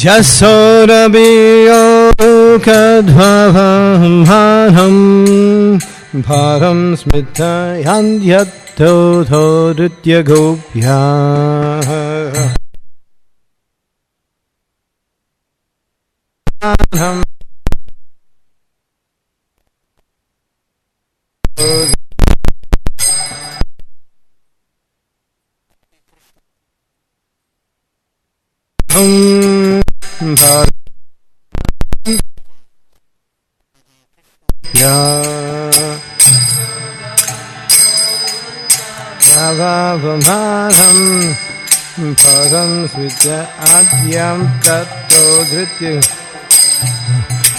Jasodabiyokadvahamhanam bharam smitayandyatodhodritya gopya Yavavamhanam param svitya adyam tato dhritya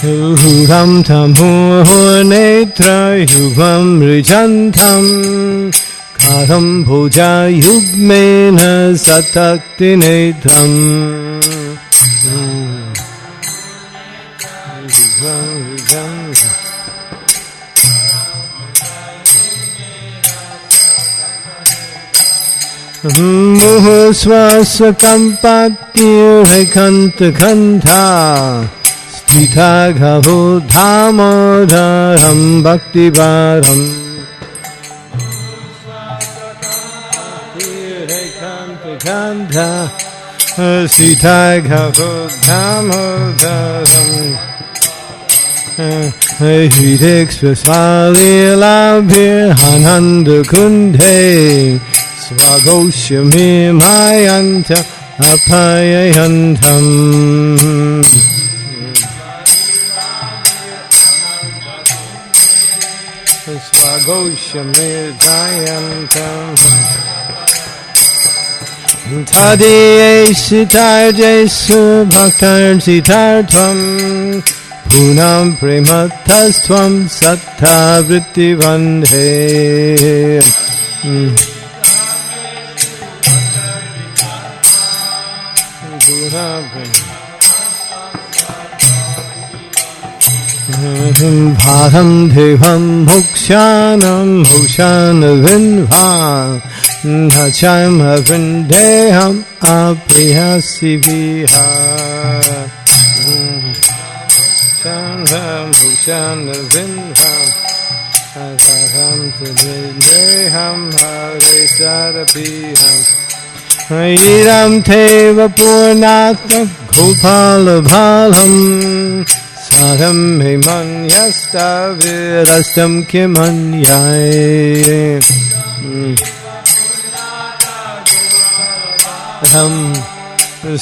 Uhuram tamur netra yuvam rijantam Karam bhuja yugmena satakti netram Muhusvasa kampatir kanta Stita ghavu dhamodaram bhakti varam Kanta Stita ghavu dhamodaram Hridekshvasalilabhir hananda kundhe Svagoshami mayanta apayayantam Svagoshami dayantam Tadiye시tarjesu bhaktarsitartvam Punam prematastvam satthavrittivandhe Bharam devam mokshanam mokshanavindva Nacham avindeham apriyasiviha Shanam mokshanavindva Bharam avindeham aresarapiham Iram teva purnatma gopala bhalam Saram himanyasta virastam kimanyai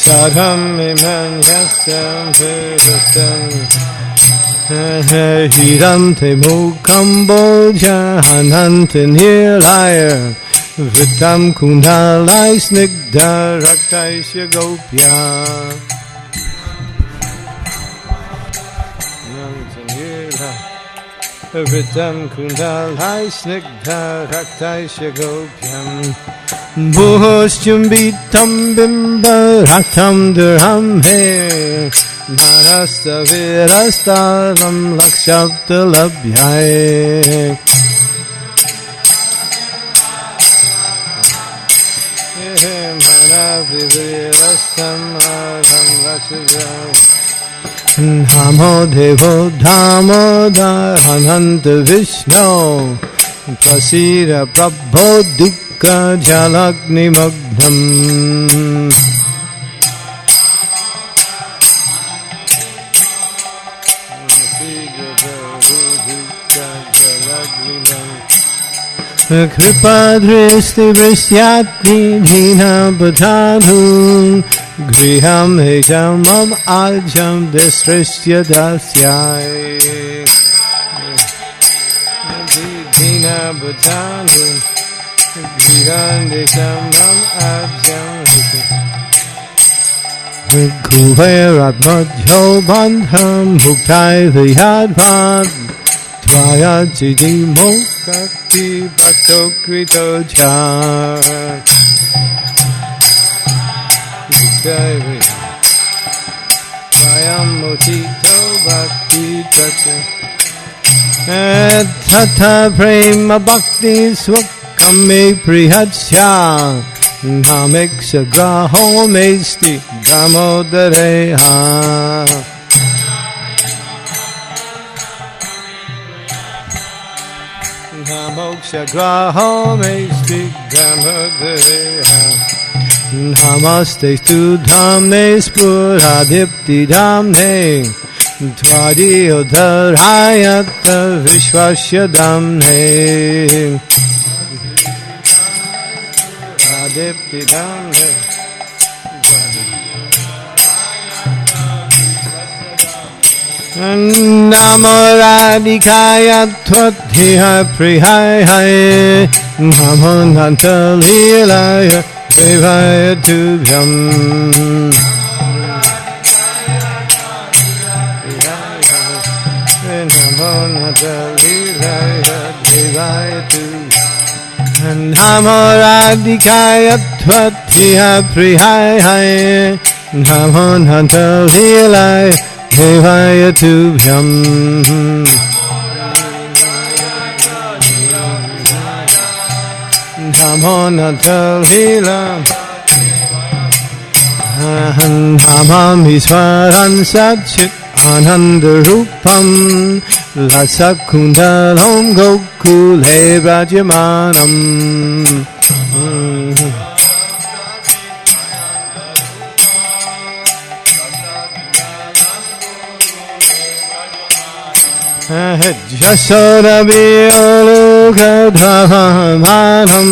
Saram himanyasta virastam Hiram te mukam boja hananta nirlaya Vritam kundalai snigdha raktaisya gopya Vritam kundalai snigdha raktaisya gopyam Bhushchumbitam bimba raktam durham he Narasta virastaram lakshapta labhyai Namo devo dhamodar hananta vishno Prasira prabho dukkha jalagni magdam Kripa dristi vrisyatni dhina badhanu Griham hejamam ajam destrisya dasyai Dhina badhanu Griham hejamam ajam Kuveratmadhyo bandham bhuktaiva yadvad Tvaya chidi mokakti bhakto krito cha Tvayam mochito bhakti tacha Tata prema bhakti swakame prihatsya Namiksha graho mesti damodareha. Namoksha graho mesti damodareha. Namaste tu dhamne spuradipti dhamne Tvadi udharayata vishvasya dhamne Adipti dhamne Namo radhikaya tvadhiya prihaya Namo nanta lilaya Devaya tubhyam Namo radhikaya tvadhiya prihaya Namo nanta lilaya Devaya tubhyam Namo nanta lila Namam Iswaran Satchit Ananda Rupam Lasakundalam Gokule Brajamanam Jasoda Vyoloka Dhavamanam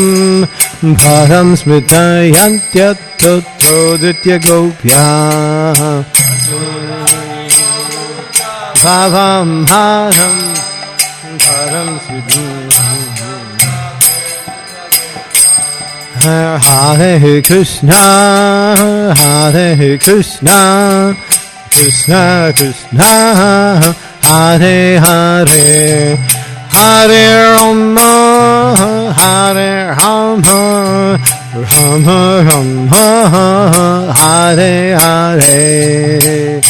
Bharam Smritayantya Toto Ditya Gopya Bhavam Bharam Bharam Smritayantya Hare Krishna Hare Krishna Krishna Krishna Hare Hare Hare Rama Hare Rama Rama Rama Hare Hare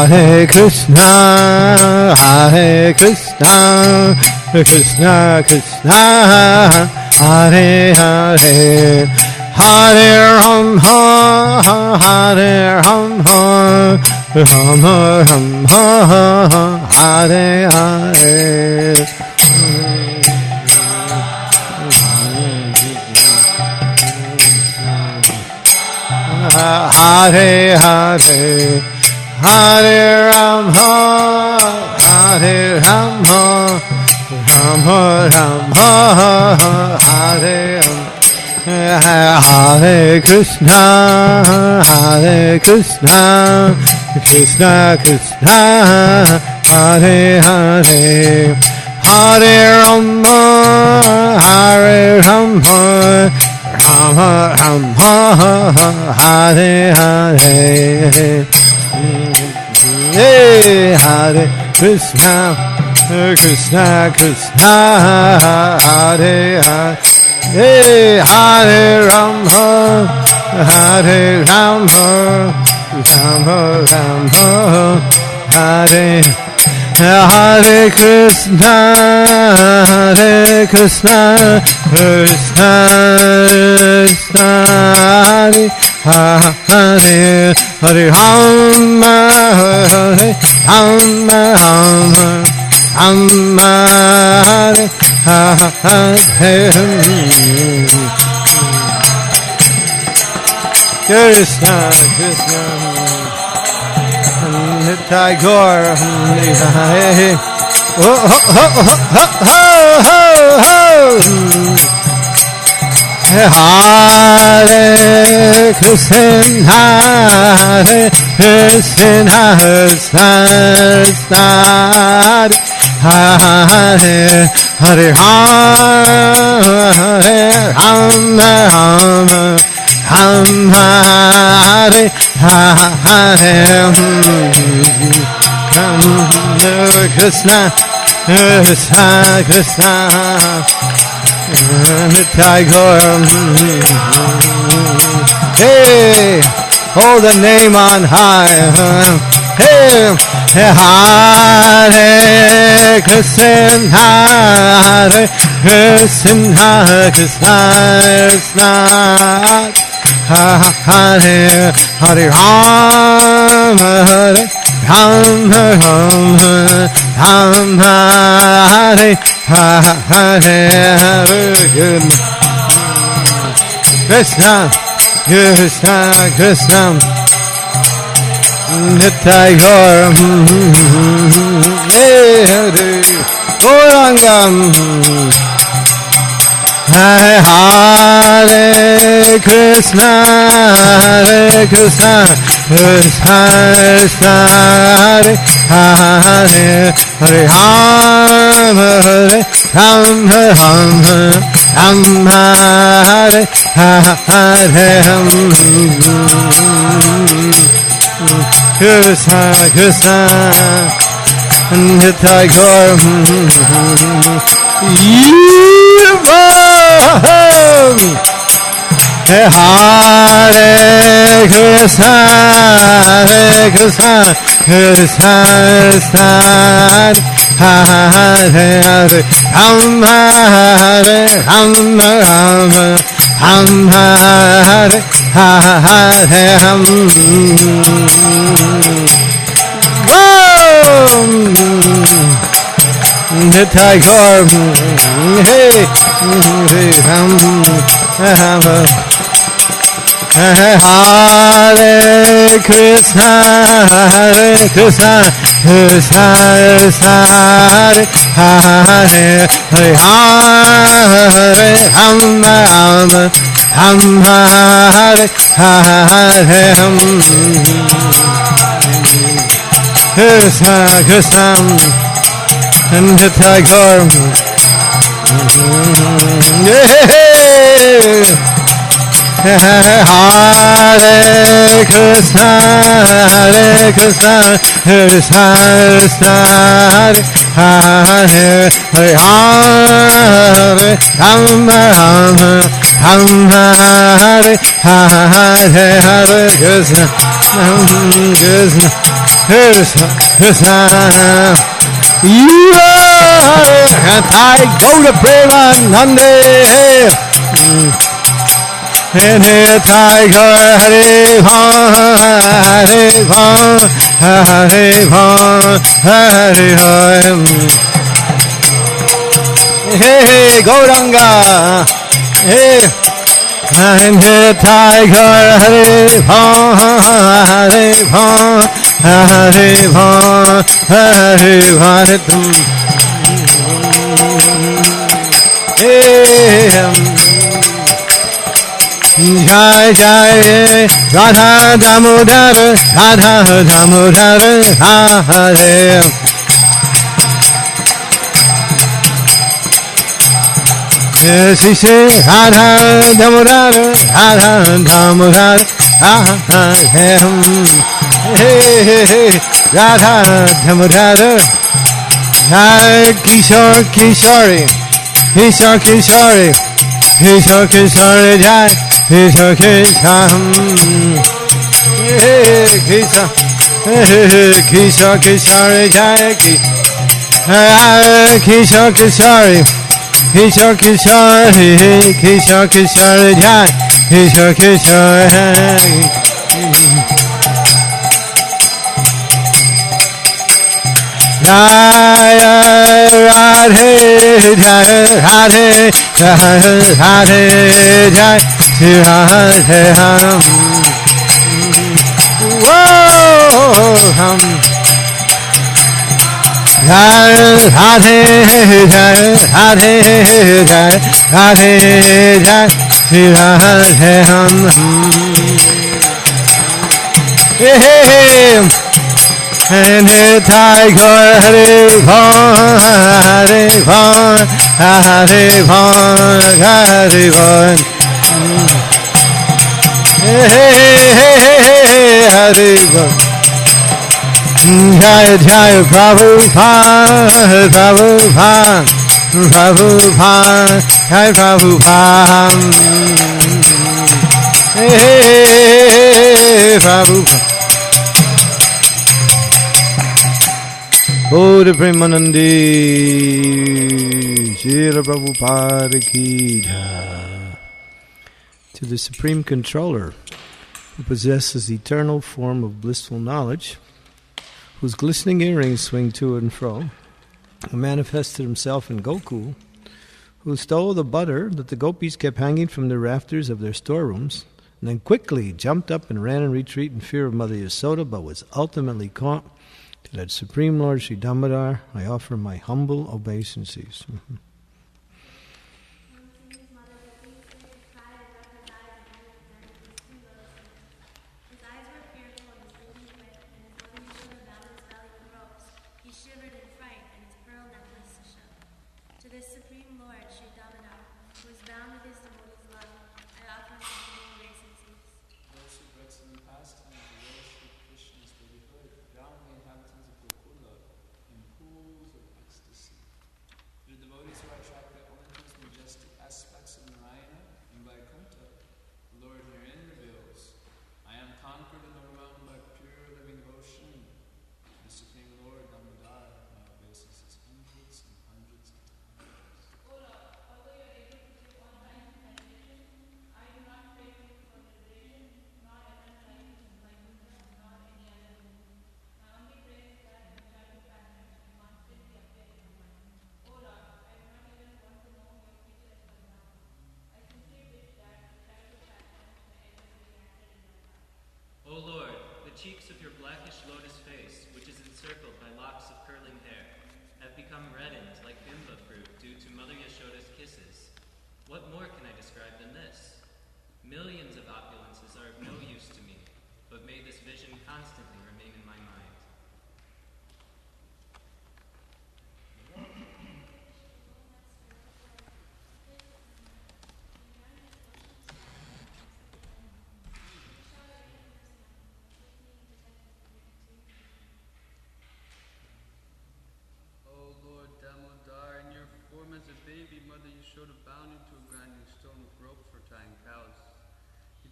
Hare Krishna Hare Krishna Krishna Krishna Hare Hare Hare Rama Hare Rama Rama Rama Hare Hare Hare Hare Hare Rama Hare Rama Rama Rama Hare Hare Krishna Hare Krishna Krishna Krishna Hare Hare Hare Rama Hare Rama Rama Rama Hare Hare Hare Krishna Krishna Krishna Hare Hare Hare Rama Hare Rama Rama Rama Hare Hare Krishna Hare Krishna Krishna Krishna Hare Hare Hare Rama Hare Rama Rama Hare Hare Krishna Krishna Nitai Gaur Hare ho ho ho ho ho ho ho Hare Krishna Hare Krishna Krishna Hare Hare Hare Rama Rama Hare Hare Krishna Krishna Krishna Nittai Gaur. Hey, hold the name on high. Hey, Hare Krishna Hare Krishna Krishna Krishna Hare Hare Ram Hare Ram Ram Ram Hare Hare Hare Krishna Krishna Krishna Nittai Gaur. Hare Gaurangam. Hare Krishna Krishna Krishna Hare Hare Hare Ram Hare Ram Ram Ram Hare Hare Krishna Krishna Nittai Gaur. Hare Krishna Krishna Krishna Hare Hare Ram Hare Ram Ram Ram Hare Hare Nittai Gaur. Hey, hey, Hare Krishna Krishna Krishna Hare Hare Hare Hare Ram Ram Ram Hare Hare Krishna Krishna Nittai Gaur. Hare Krishna Krishna Krishna Hare Hare Hare Ram Ram Ram Hare Hare Hare Krishna Krishna Krishna Krishna. You are I go to Premanande. And Nittai Gaur. Hare Bham Hare Bham Hare Bham. Hey Gauranga. Hey. And Nittai Gaur. Hare Bham Hare Bham Hare Bham Hare Bham. Jai Jai Radha Damodar Radha Damodar Hare. Yes, he said Radha Damodar Radha Damodar Hare. Hey, hey, hey, Radha Damodar. Jai Kishore Kishore Kishore Kishore Kishore Kishore Jai Kishore Kishore. Hey Kishore Kishore Kishore Jai Kishore Kishore Kishore Kishore Kishore Kishore Jai Kishore Kishore. Jaya Radhe Jaya Radhe Jaya Radhe Jaya Radhe Ham. Whoa Ham. Jaya Radhe Jaya Radhe Jaya Radhe Jaya Radhe Ham. Hey. And Nittai Gaur. Hare Bham Hare Bham Hare Bham Hare Bham. Hey Hare Bham. Jaya Jaya Prabhupada, Prabhupada, Prabhupada, Jaya Prabhupada. Hey, Prabhupada. Bode Premanandi, Srila Prabhupada ki jai. To the Supreme Controller, who possesses eternal form of blissful knowledge, whose glistening earrings swing to and fro, who manifested himself in Gokul, who stole the butter that the gopis kept hanging from the rafters of their storerooms, and then quickly jumped up and ran in retreat in fear of Mother Yasoda, but was ultimately caught. To that Supreme Lord Sridhamadar, I offer my humble obeisances. Cheeks of your blackish lotus face, which is encircled by locks of curling hair, have become reddened like bimba fruit due to Mother Yashoda's kisses. What more can I describe than this? Millions of opulences are of no use to me, but may this vision constantly remain in my mind.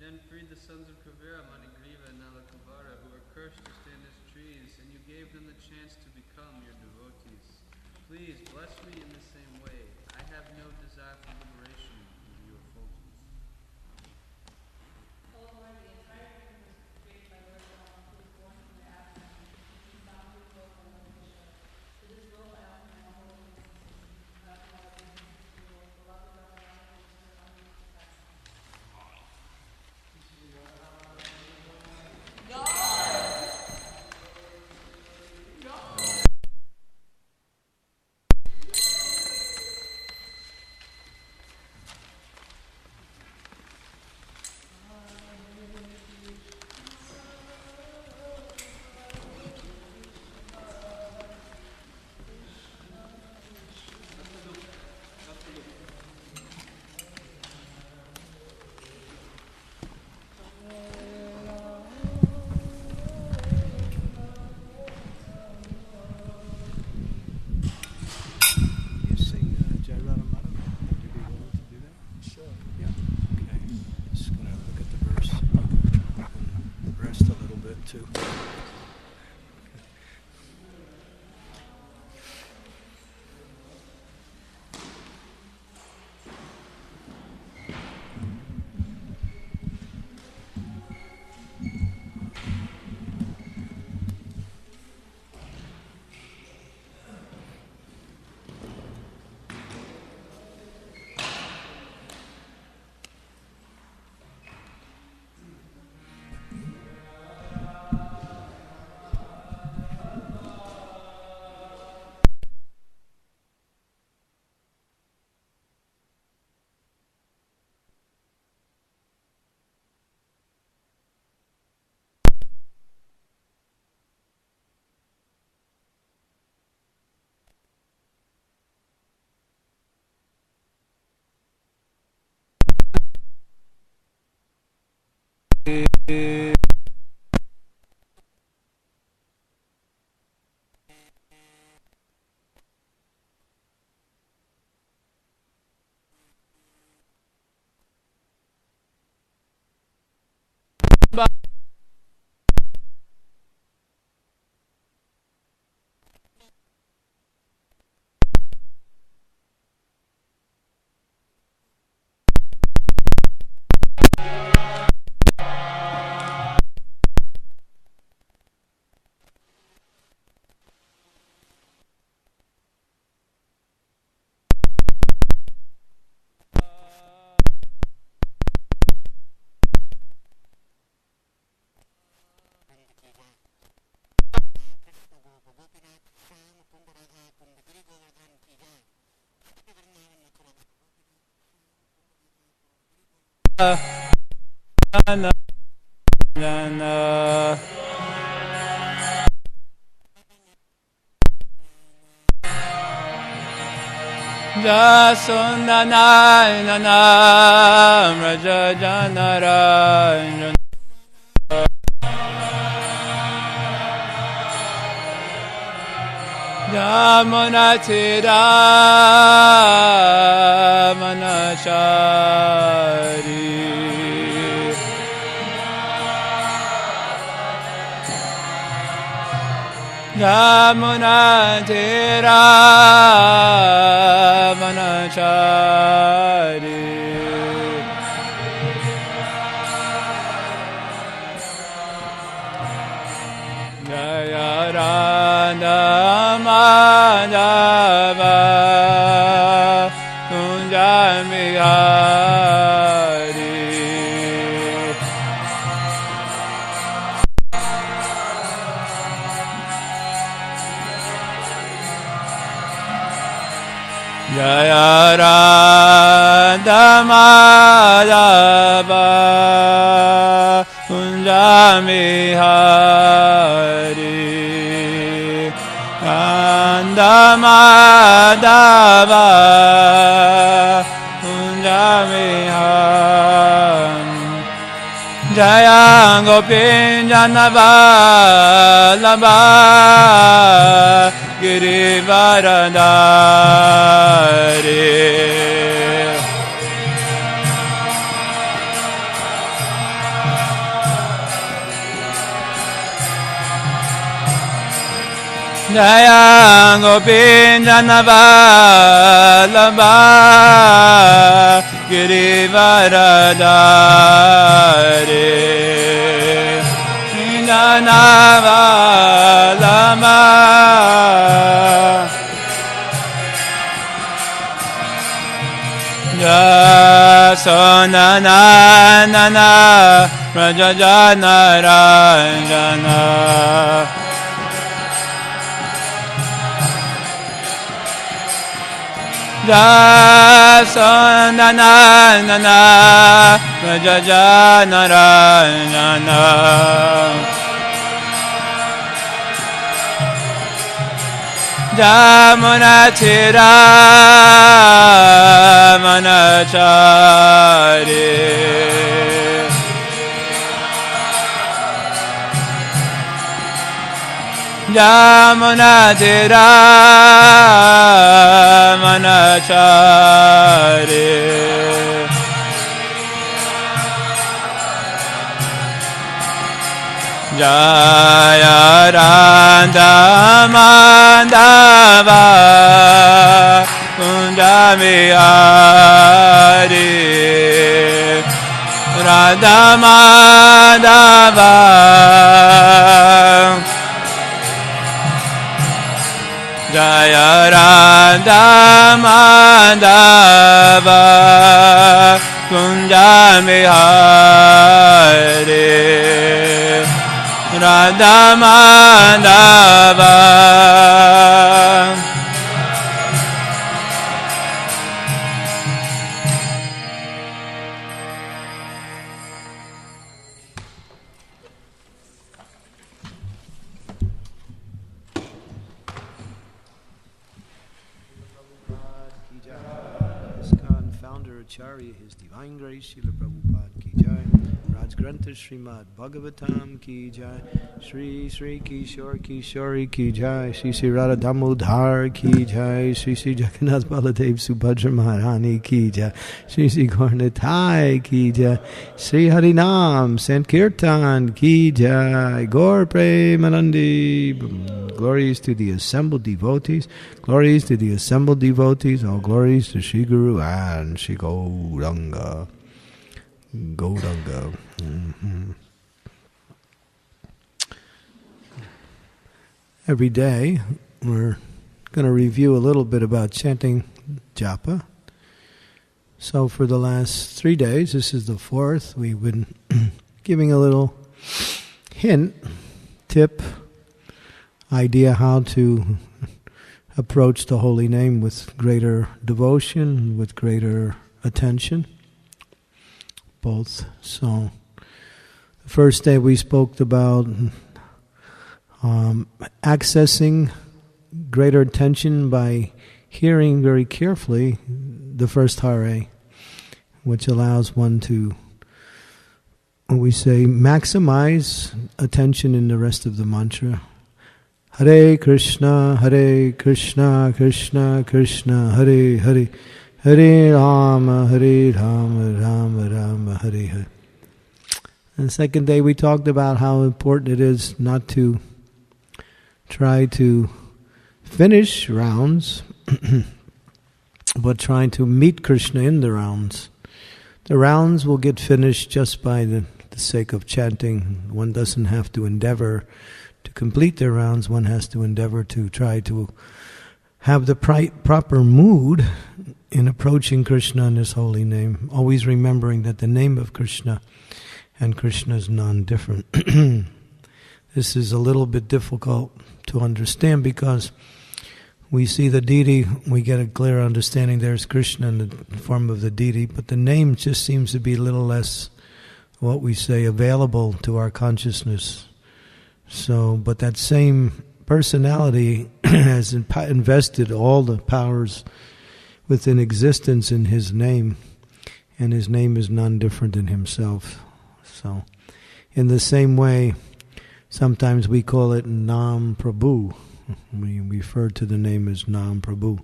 Then freed the sons of Kavera, Manigriva, and Nalakavara, who were cursed to stand as trees, and you gave them the chance to become your devotees. Please bless me in the same way. I have no desire for liberation with your effulgence. O Lord, the entire universe was created by Lord Rama, who was born from the absence, and he found his role by Lord Vishnu. To this role I offer my humble obeisances. I offer my obeisances to the Lord, beloved of Rama, who is her unused Pracetās. Jana Jana Jasundanayana Raja Janara Yamunatira Manachari Yamunatira Manachari Jaya Radha Madhava Kunjamihari Jaya Radha Madhava Kunjamihari Madhava Kunjamiham Jaya Gopinjanavallabha Girivaradari Jaya Gopinjanavallabha Girivaradari Janavallabha Jasonanana Rajajanarajana Jasananana Rajajanarajana Jamunatira Manachari Jamunatira Manachari Jaya Radha Madhava Kunjamihari Radha Madhava Jaya Radha Madhava Kunjamihari Radha Madhava ISKCON founder Acharya, His Divine Grace, Srila Prabhupada ki jai. Raj Granth Srimad Bhagavatam ki jai. Sri Sri Kishore Kishori ki jai. Sri Sri Radha Damodhar ki jai. Sri Sri Jagannath Baladev Subhadra Maharani ki jai. Sri Sri Gaurnathai ki jai. Sri Harinam Sankirtan ki jai. Gaur Premanandi. Glories to the assembled devotees. Glories to the assembled devotees. All glories to Sri Guru and Sri Gauranga. Gauranga. Every day we're going to review a little bit about chanting japa. So for the last 3 days, this is the fourth, we've been giving a little hint, tip, idea how to approach the holy name with greater devotion, with greater attention. both. So the first day we spoke about accessing greater attention by hearing very carefully the first Hare, which allows one to, we say, maximize attention in the rest of the mantra. Hare Krishna, Krishna Krishna, Hare Hare, Hare Rama, Rama Rama, Hare Hare. And the second day we talked about how important it is not to try to finish rounds, but trying to meet Krishna in the rounds. The rounds will get finished just by the sake of chanting. One doesn't have to endeavor to complete their rounds. One has to endeavor to try to have the proper mood in approaching Krishna in His holy name, always remembering that the name of Krishna and Krishna is non-different. This is a little bit difficult to understand because we see the deity, we get a clear understanding there's Krishna in the form of the deity, but the name just seems to be a little less, what we say, available to our consciousness. So, but that same personality has invested all the powers within existence in His name, and His name is none different than Himself. So, in the same way, sometimes we call it Nam Prabhu. We refer to the name as Nam Prabhu,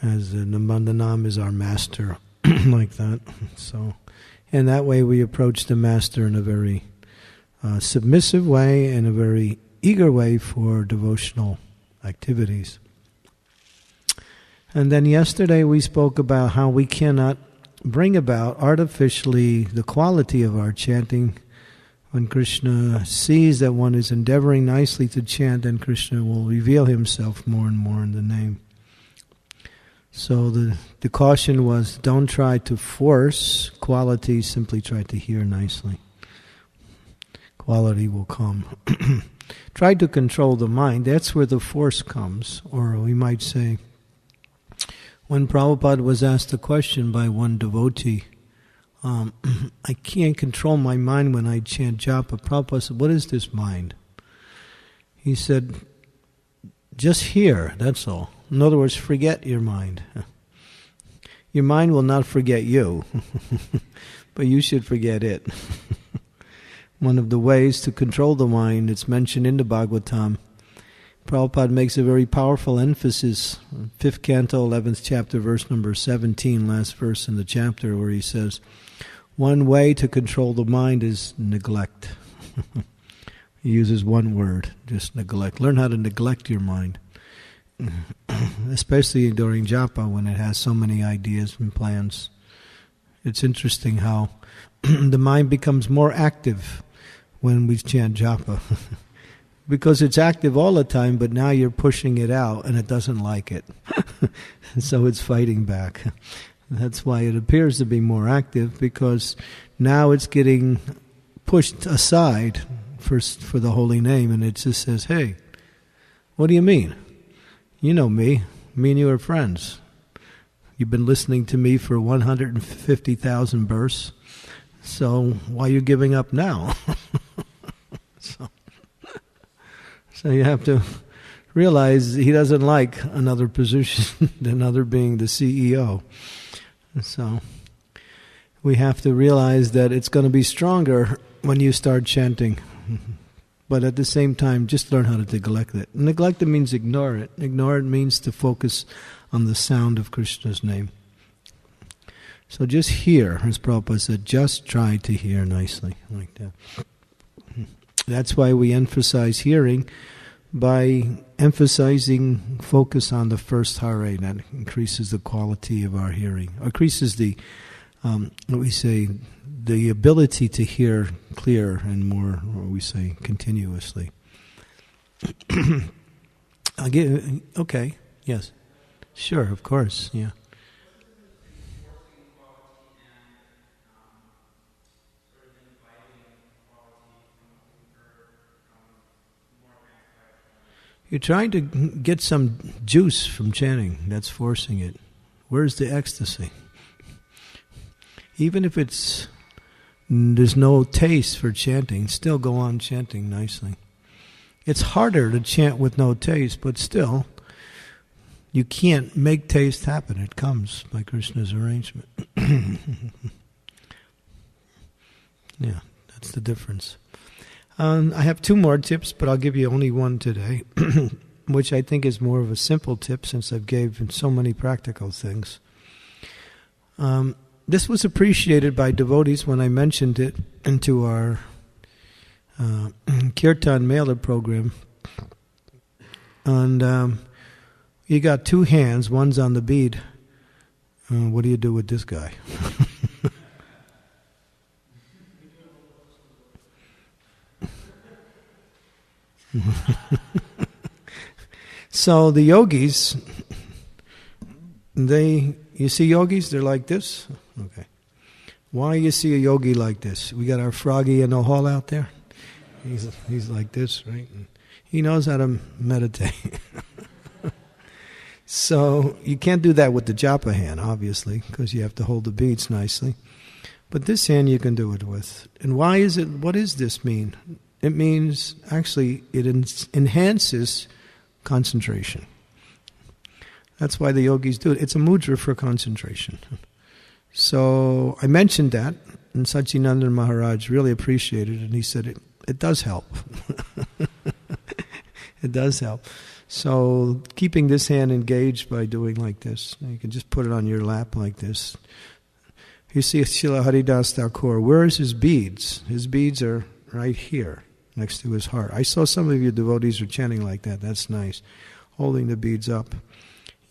as the Nam is our master, like that. So, in that way we approach the master in a very submissive way and a very eager way for devotional activities. And then yesterday we spoke about how we cannot bring about artificially the quality of our chanting. When Krishna sees that one is endeavoring nicely to chant, then Krishna will reveal Himself more and more in the name. So the caution was, don't try to force quality, simply try to hear nicely. Quality will come. Try to control the mind, that's where the force comes. Or we might say, when Prabhupada was asked a question by one devotee, I can't control my mind when I chant japa. Prabhupada said, what is this mind? He said, just hear, that's all. In other words, forget your mind. Your mind will not forget you, but you should forget it. One of the ways to control the mind, it's mentioned in the Bhagavatam. Prabhupada makes a very powerful emphasis, 5th canto, 11th chapter, verse number 17, last verse in the chapter, where he says, one way to control the mind is neglect. He uses one word, just neglect. Learn how to neglect your mind, especially during japa when it has so many ideas and plans. It's interesting how the mind becomes more active when we chant japa. Because it's active all the time, but now you're pushing it out and it doesn't like it. So it's fighting back. That's why it appears to be more active, because now it's getting pushed aside for the holy name, and it just says, hey, what do you mean? You know me and you are friends. You've been listening to me for 150,000 births, so why are you giving up now? So you have to realize he doesn't like another position than other being the CEO. So we have to realize that it's going to be stronger when you start chanting. But at the same time, just learn how to neglect it. Neglect it means ignore it. Ignore it means to focus on the sound of Krishna's name. So just hear, as Prabhupada said, just try to hear nicely, like that. That's why we emphasize hearing by emphasizing focus on the first Hare. That increases the quality of our hearing, increases the, what we say, the ability to hear clear and more, what we say, continuously. Okay, yes. Sure, of course, yeah. You're trying to get some juice from chanting. That's forcing it. Where's the ecstasy? Even if it's there's no taste for chanting, still go on chanting nicely. It's harder to chant with no taste, but still, you can't make taste happen. It comes by Krishna's arrangement. Yeah, that's the difference. I have two more tips, but I'll give you only one today, which I think is more of a simple tip since I've given so many practical things. This was appreciated by devotees when I mentioned it into our Kirtan mailer program. And you got two hands, one's on the bead. What do you do with this guy? So the yogis, you see yogis, they're like this? Okay. Why you see a yogi like this? We got our froggy in the hall out there. He's like this, right? And he knows how to meditate. So you can't do that with the japa hand, obviously, because you have to hold the beads nicely. But this hand you can do it with. And why is it? What does this mean? It means, actually, it enhances concentration. That's why the yogis do it. It's a mudra for concentration. So I mentioned that, and Satchidananda Maharaj really appreciated it, and he said it does help. It does help. So keeping this hand engaged by doing like this, you can just put it on your lap like this. You see Srila Haridas Thakur, where is his beads? His beads are right here, next to his heart. I saw some of you devotees are chanting like that. That's nice. Holding the beads up.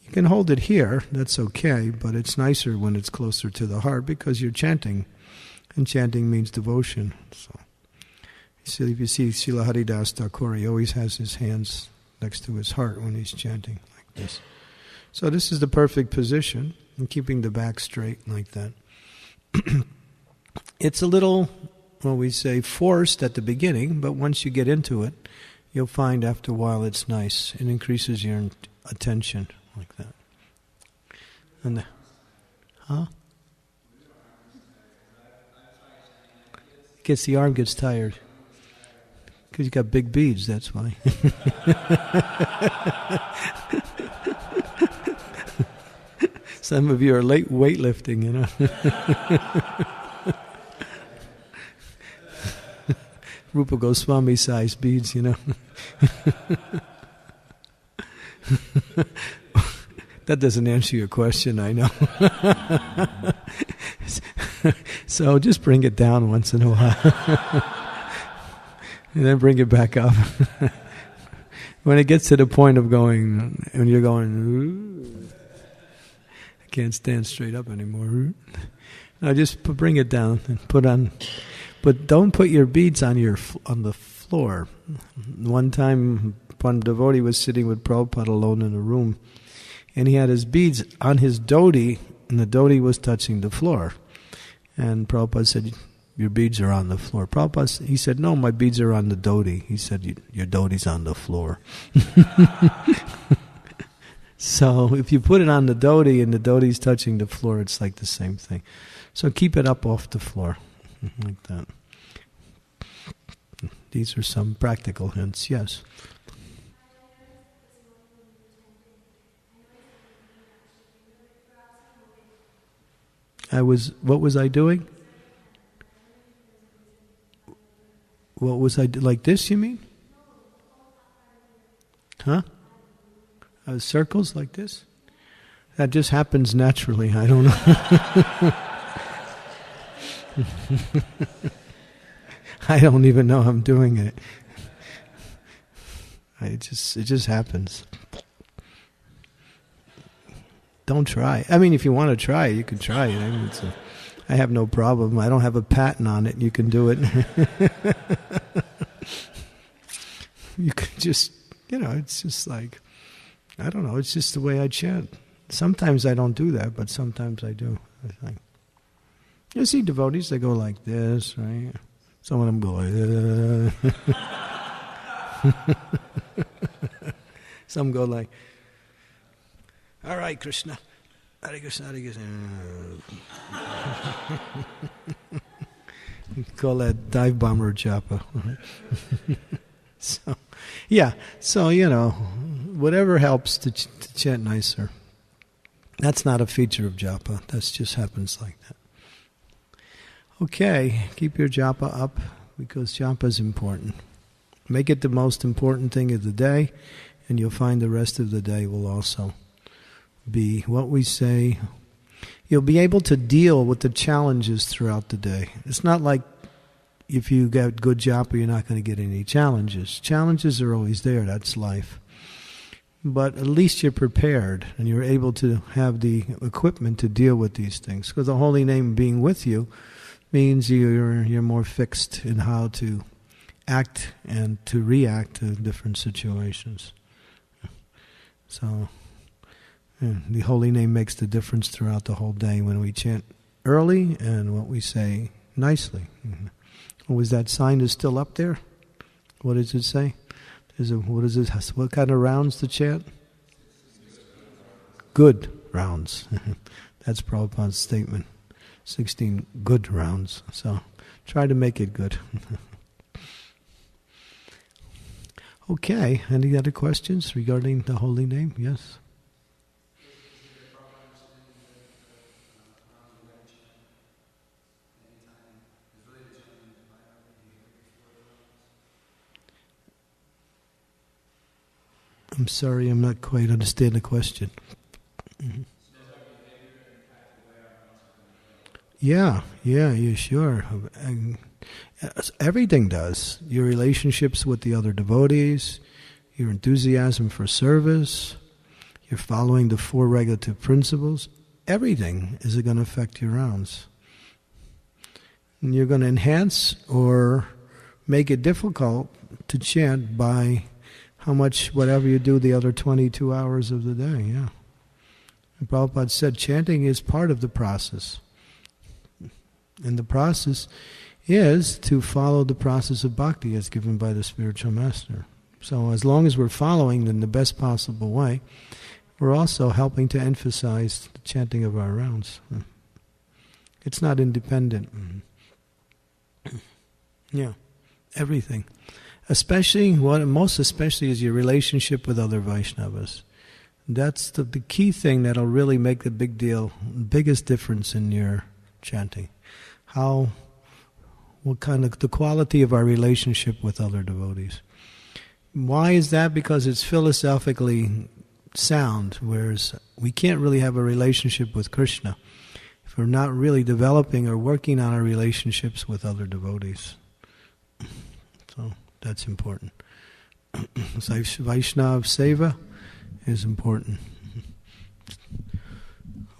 You can hold it here, that's okay, but it's nicer when it's closer to the heart because you're chanting, and chanting means devotion. So if you see Srila Haridas Thakur, he always has his hands next to his heart when he's chanting like this. So this is the perfect position, and keeping the back straight like that. It's a little, well, we say forced at the beginning, but once you get into it, you'll find after a while it's nice. It increases your attention like that. And the arm gets tired. Because you got big beads, that's why. Some of you are late weightlifting, you know. Rupa Goswami size beads, you know. That doesn't answer your question, I know. So just bring it down once in a while. And then bring it back up. When it gets to the point of going, and you're going, ooh, I can't stand straight up anymore. Now just bring it down and put on, but don't put your beads on the floor. One time, one devotee was sitting with Prabhupada alone in a room, and he had his beads on his dhoti, and the dhoti was touching the floor. And Prabhupada said, your beads are on the floor. Prabhupada, he said, no, my beads are on the dhoti. He said, your dhoti's on the floor. So if you put it on the dhoti and the dhoti's touching the floor, it's like the same thing. So keep it up off the floor, like that. These are some practical hints, yes. What was I doing? What was I like this, you mean? Huh? Circles like this? That just happens naturally, I don't know. I don't even know I'm doing it. It just happens. Don't try. I mean, if you want to try, you can try it. I mean, I have no problem. I don't have a patent on it. You can do it. You can just, it's just like, I don't know, it's just the way I chant. Sometimes I don't do that, but sometimes I do, I think. You see devotees, they go like this, right? Some of them go like Some go like, all right, Krishna. Hare Krishna, Hare Krishna. You call that dive bomber japa. So, yeah. So, whatever helps to chant nicer. That's not a feature of japa. That just happens like that. Okay, keep your japa up because japa is important. Make it the most important thing of the day, and you'll find the rest of the day will also be what we say. You'll be able to deal with the challenges throughout the day. It's not like if you get good japa, you're not going to get any challenges. Challenges are always there. That's life. But at least you're prepared, and you're able to have the equipment to deal with these things. Because the holy name being with you means you're more fixed in how to act and to react to different situations. So the holy name makes the difference throughout the whole day when we chant early and what we say nicely. Was that sign is still up there? What does it say? What kind of rounds to chant? Good rounds. That's Prabhupada's statement. 16 good rounds. So try to make it good. Okay, any other questions regarding the holy name? Yes? I'm sorry, I'm not quite understanding the question. Mm-hmm. Yeah, sure. Everything does. Your relationships with the other devotees, your enthusiasm for service, you're following the 4 regulative principles. Everything is going to affect your rounds. And you're going to enhance or make it difficult to chant by how much, whatever you do the other 22 hours of the day, yeah. And Prabhupada said chanting is part of the process. And the process is to follow the process of bhakti as given by the spiritual master. So as long as we're following in the best possible way, we're also helping to emphasize the chanting of our rounds. It's not independent. Yeah, everything. Most especially is your relationship with other Vaishnavas. That's the key thing that'll really make the biggest difference in your chanting. What kind of the quality of our relationship with other devotees. Why is that? Because it's philosophically sound, whereas we can't really have a relationship with Krishna if we're not really developing or working on our relationships with other devotees. So that's important. Vaishnava Seva is important.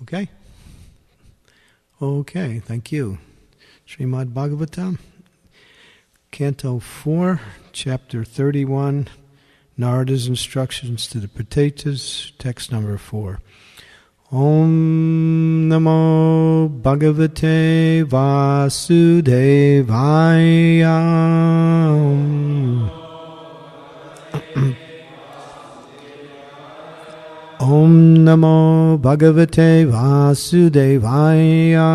Okay? Okay, thank you. Srimad Bhagavatam, Canto 4, Chapter 31, Narada's Instructions to the Pracetās, text number 4. Om Namo Bhagavate Vasudevaya. Om Namo Bhagavate Vasudevaya.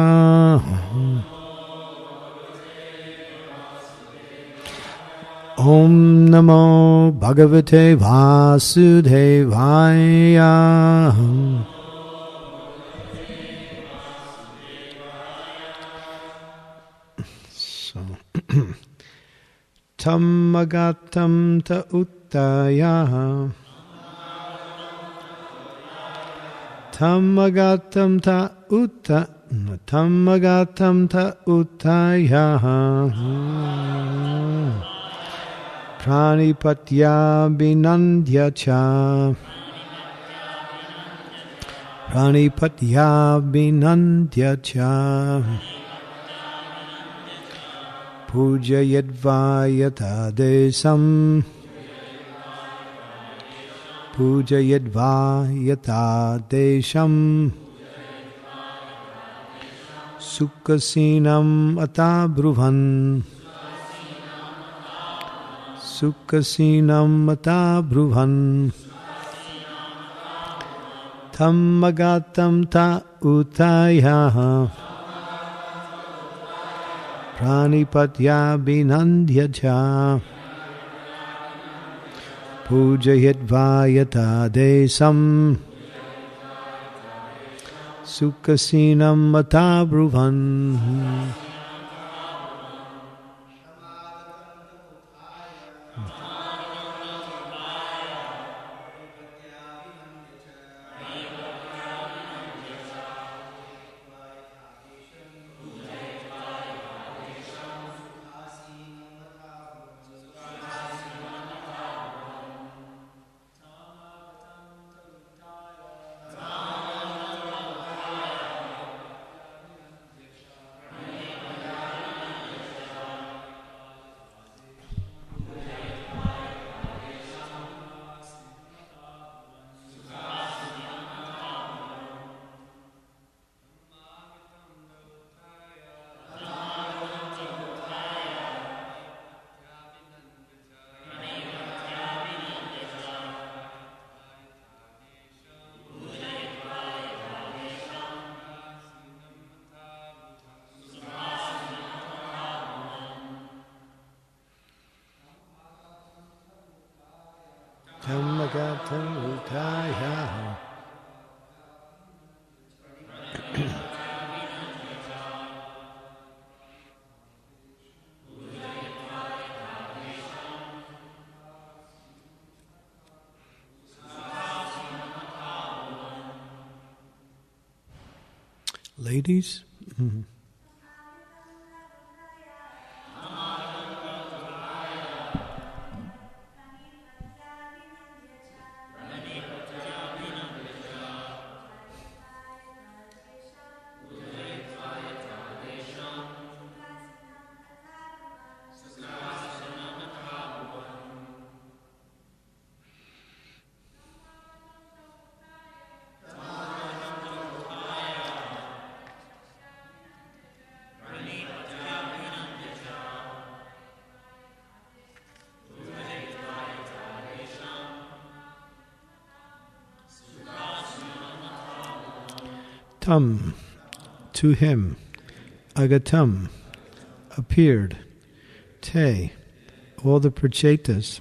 Om Namo Bhagavate Vasudevaya. So, Āgataṁ ta utthāya. Āgataṁ ta utthāya. Praṇipatyābhinandya ca. Praṇipatyābhinandya ca. Pūjayitvā yathādeśaṁ. Pūjayitvā yathādeśaṁ. Sukhāsīnam athābruvan. Sukhāsīnam athābruvan. Āgataṁ ta utthāya. praṇipatyābhinandya ca pūjayitvā yathādeśaṁ sukhāsīnam athābruvan. āgataṁ utthāya. Ladies? Tam, to him, āgataṁ, appeared, te, all the Pracetās,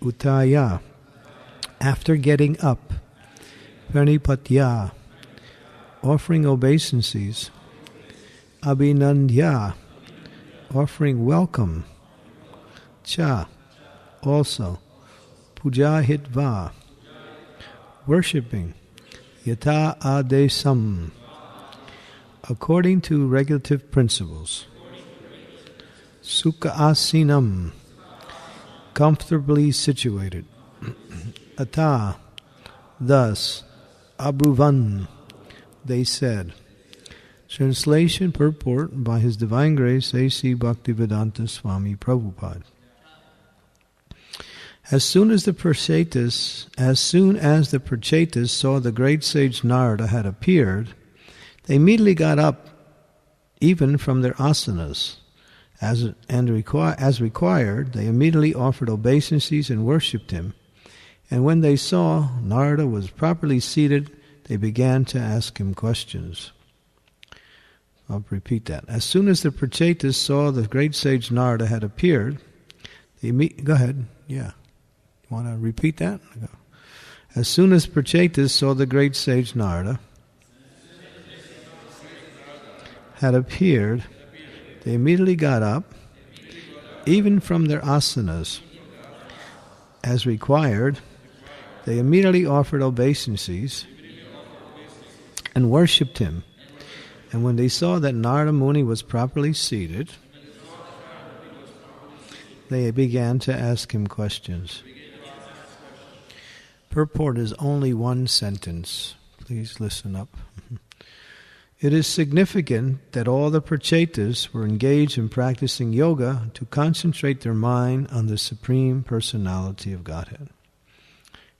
utthāya, after getting up, praṇipatyābhinandya, offering obeisances, abhinandya, offering welcome, ca, also, pūjayitvā, worshipping, yathādeśaṁ, according to regulative principles, sukhāsīnam, comfortably situated, thus, āsanas, they said. Translation Purport by His Divine Grace A.C. Bhaktivedanta Swami Prabhupada. As soon as the Pracetās saw the great sage Nārada had appeared, they immediately got up, even from their āsanas. As required, they immediately offered obeisances and worshipped him. And when they saw Nārada was properly seated, they began to ask him questions. I'll repeat that. As soon as the Pracetās saw the great sage Nārada had appeared, go ahead, yeah. You want to repeat that? As soon as Pracetās saw the great sage Nārada had appeared, they immediately got up, even from their āsanas. As required, they immediately offered obeisances and worshipped him. And when they saw that Nārada Muni was properly seated, they began to ask him questions. Purport is only one sentence. Please listen up. It is significant that all the Pracetās were engaged in practicing yoga to concentrate their mind on the Supreme Personality of Godhead.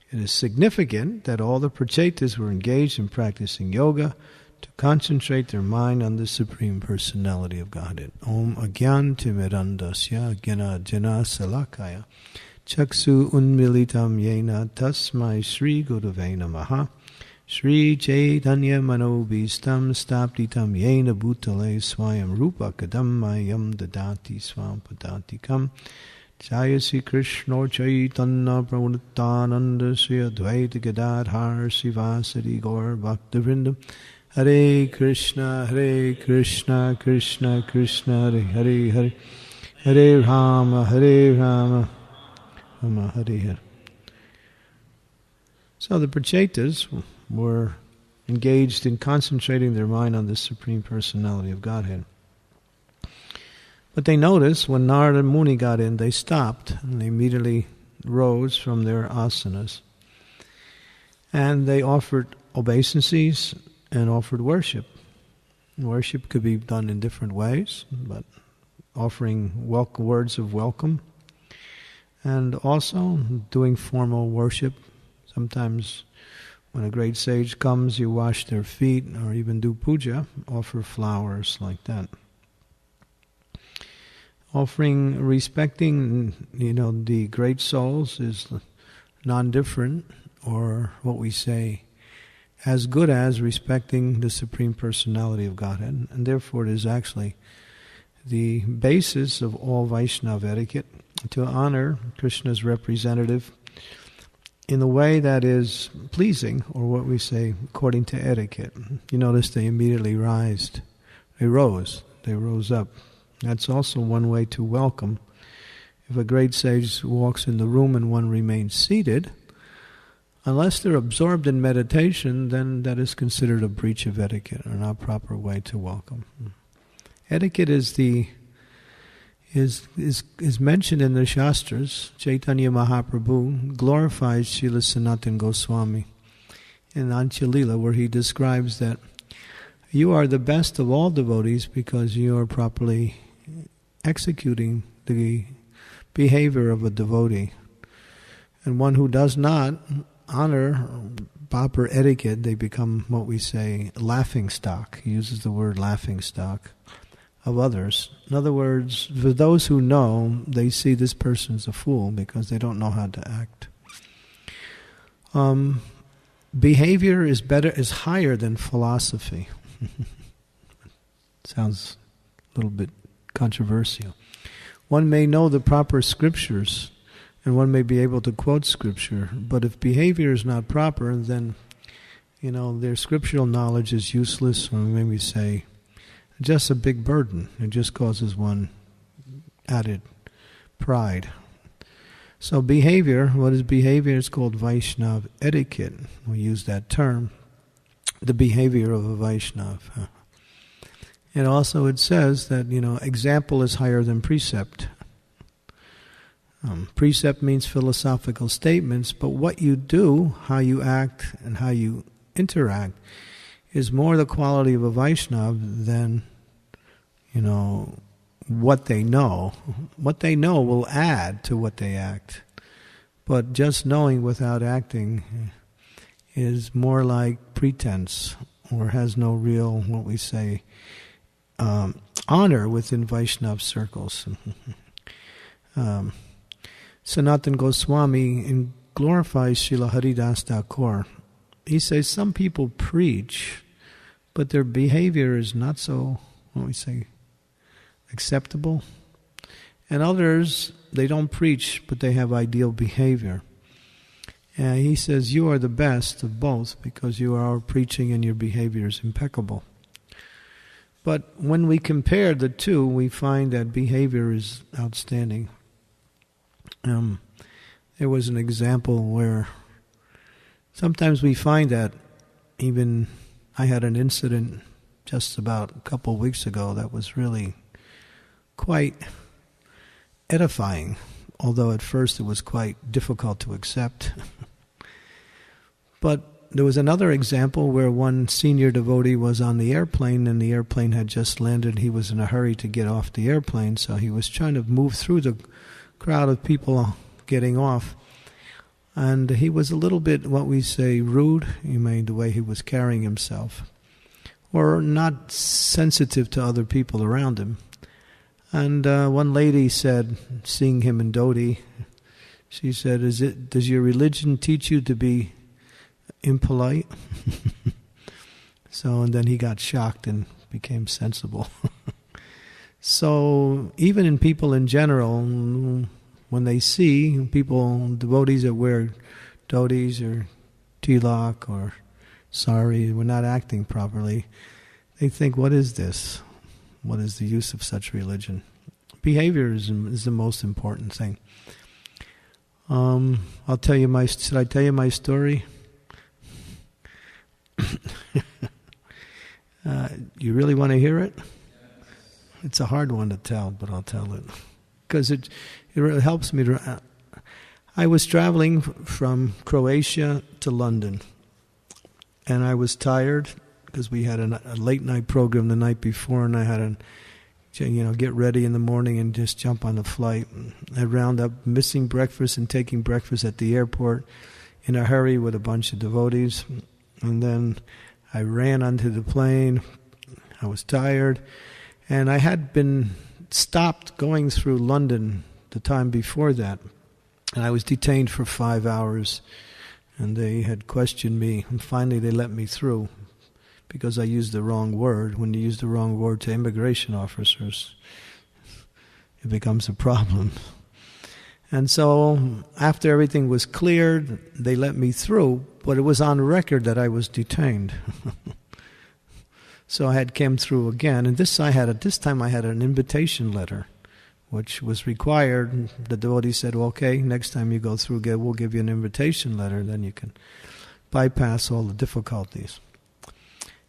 It is significant that all the Pracetās were engaged in practicing yoga to concentrate their mind on the Supreme Personality of Godhead. Om Agyantimirandasya Jnana Salakaya Chaksu Unmilitam Yena Tasmai Sri Gurave Namaha Shri Chaitanya Manobhistam Staptitam Yena Bhutale Swayam Rupa Kadam Mayam Dadati Swam Padatikam Jaya Sri Krishna Chaitanya Prabhu Nityananda Sri Advaita Gadadhar Sivasari Gaur Bhaktivinoda Hare Krishna Krishna Krishna Hare Hare Hare Hare Rama Rama Hare Hare. So the Pracetās were engaged in concentrating their mind on the Supreme Personality of Godhead. But they noticed when Nārada Muni got in, they stopped and they immediately rose from their asanas. And they offered obeisances and offered worship. Worship could be done in different ways, but offering words of welcome and also doing formal worship. Sometimes when a great sage comes, you wash their feet or even do puja, offer flowers like that. Respecting, the great souls is non-different, or what we say, as good as respecting the Supreme Personality of Godhead. And therefore it is actually the basis of all Vaishnava etiquette to honor Krishna's representative in the way that is pleasing, or what we say according to etiquette. You notice they immediately rose up. That's also one way to welcome. If a great sage walks in the room and one remains seated, unless they're absorbed in meditation, then that is considered a breach of etiquette, or not a proper way to welcome. Etiquette is mentioned in the Shastras. Chaitanya Mahaprabhu glorifies Srila Sanatana Goswami in Anchalila, where he describes that you are the best of all devotees because you are properly executing the behavior of a devotee. And one who does not honor proper etiquette, they become what we say laughing stock. He uses the word laughing stock of others. In other words, for those who know, they see this person's a fool because they don't know how to act. Behavior is higher than philosophy. Sounds a little bit controversial. One may know the proper scriptures, and one may be able to quote scripture, but if behavior is not proper, then their scriptural knowledge is useless, or maybe say just a big burden. It just causes one added pride. So behavior, what is behavior? It's called Vaishnava etiquette. We use that term, the behavior of a Vaishnava. And also it says that, example is higher than precept. Precept means philosophical statements, but what you do, how you act, and how you interact is more the quality of a Vaishnava than, what they know. What they know will add to what they act. But just knowing without acting is more like pretense, or has no real, what we say, honor within Vaishnava circles. Sanatana Goswami glorifies Srila Haridas Thakur. He says some people preach, but their behavior is not so, what we say, acceptable. And others, they don't preach, but they have ideal behavior. And he says you are the best of both because you are preaching and your behavior is impeccable. But when we compare the two, we find that behavior is outstanding. There was an example where sometimes we find that even I had an incident just about a couple of weeks ago that was really quite edifying, although at first it was quite difficult to accept. But there was another example where one senior devotee was on the airplane and the airplane had just landed. He was in a hurry to get off the airplane, so he was trying to move through the crowd of people getting off. And he was a little bit, what we say, rude, the way he was carrying himself, or not sensitive to other people around him. And one lady said, seeing him in dhoti, she said, does your religion teach you to be, impolite. So, and then he got shocked and became sensible. So, even in people in general, when they see people, devotees that wear dhotis or tilak or sari, we're not acting properly, they think, what is this? What is the use of such religion? Behavior is the most important thing. I'll tell you should I tell you my story? You really want to hear it? It's a hard one to tell, but I'll tell it. Because it really helps me. I was traveling from Croatia to London. And I was tired because we had a late night program the night before, and I had to get ready in the morning and just jump on the flight. I wound up missing breakfast and taking breakfast at the airport in a hurry with a bunch of devotees. And then I ran onto the plane. I was tired. And I had been stopped going through London the time before that. And I was detained for 5 hours. And they had questioned me. And finally they let me through because I used the wrong word. When you use the wrong word to immigration officers, it becomes a problem. And so after everything was cleared, they let me through. But it was on record that I was detained. So I had come through again, and this time I had an invitation letter, which was required. The devotee said, well, okay, next time you go through, we'll give you an invitation letter, then you can bypass all the difficulties.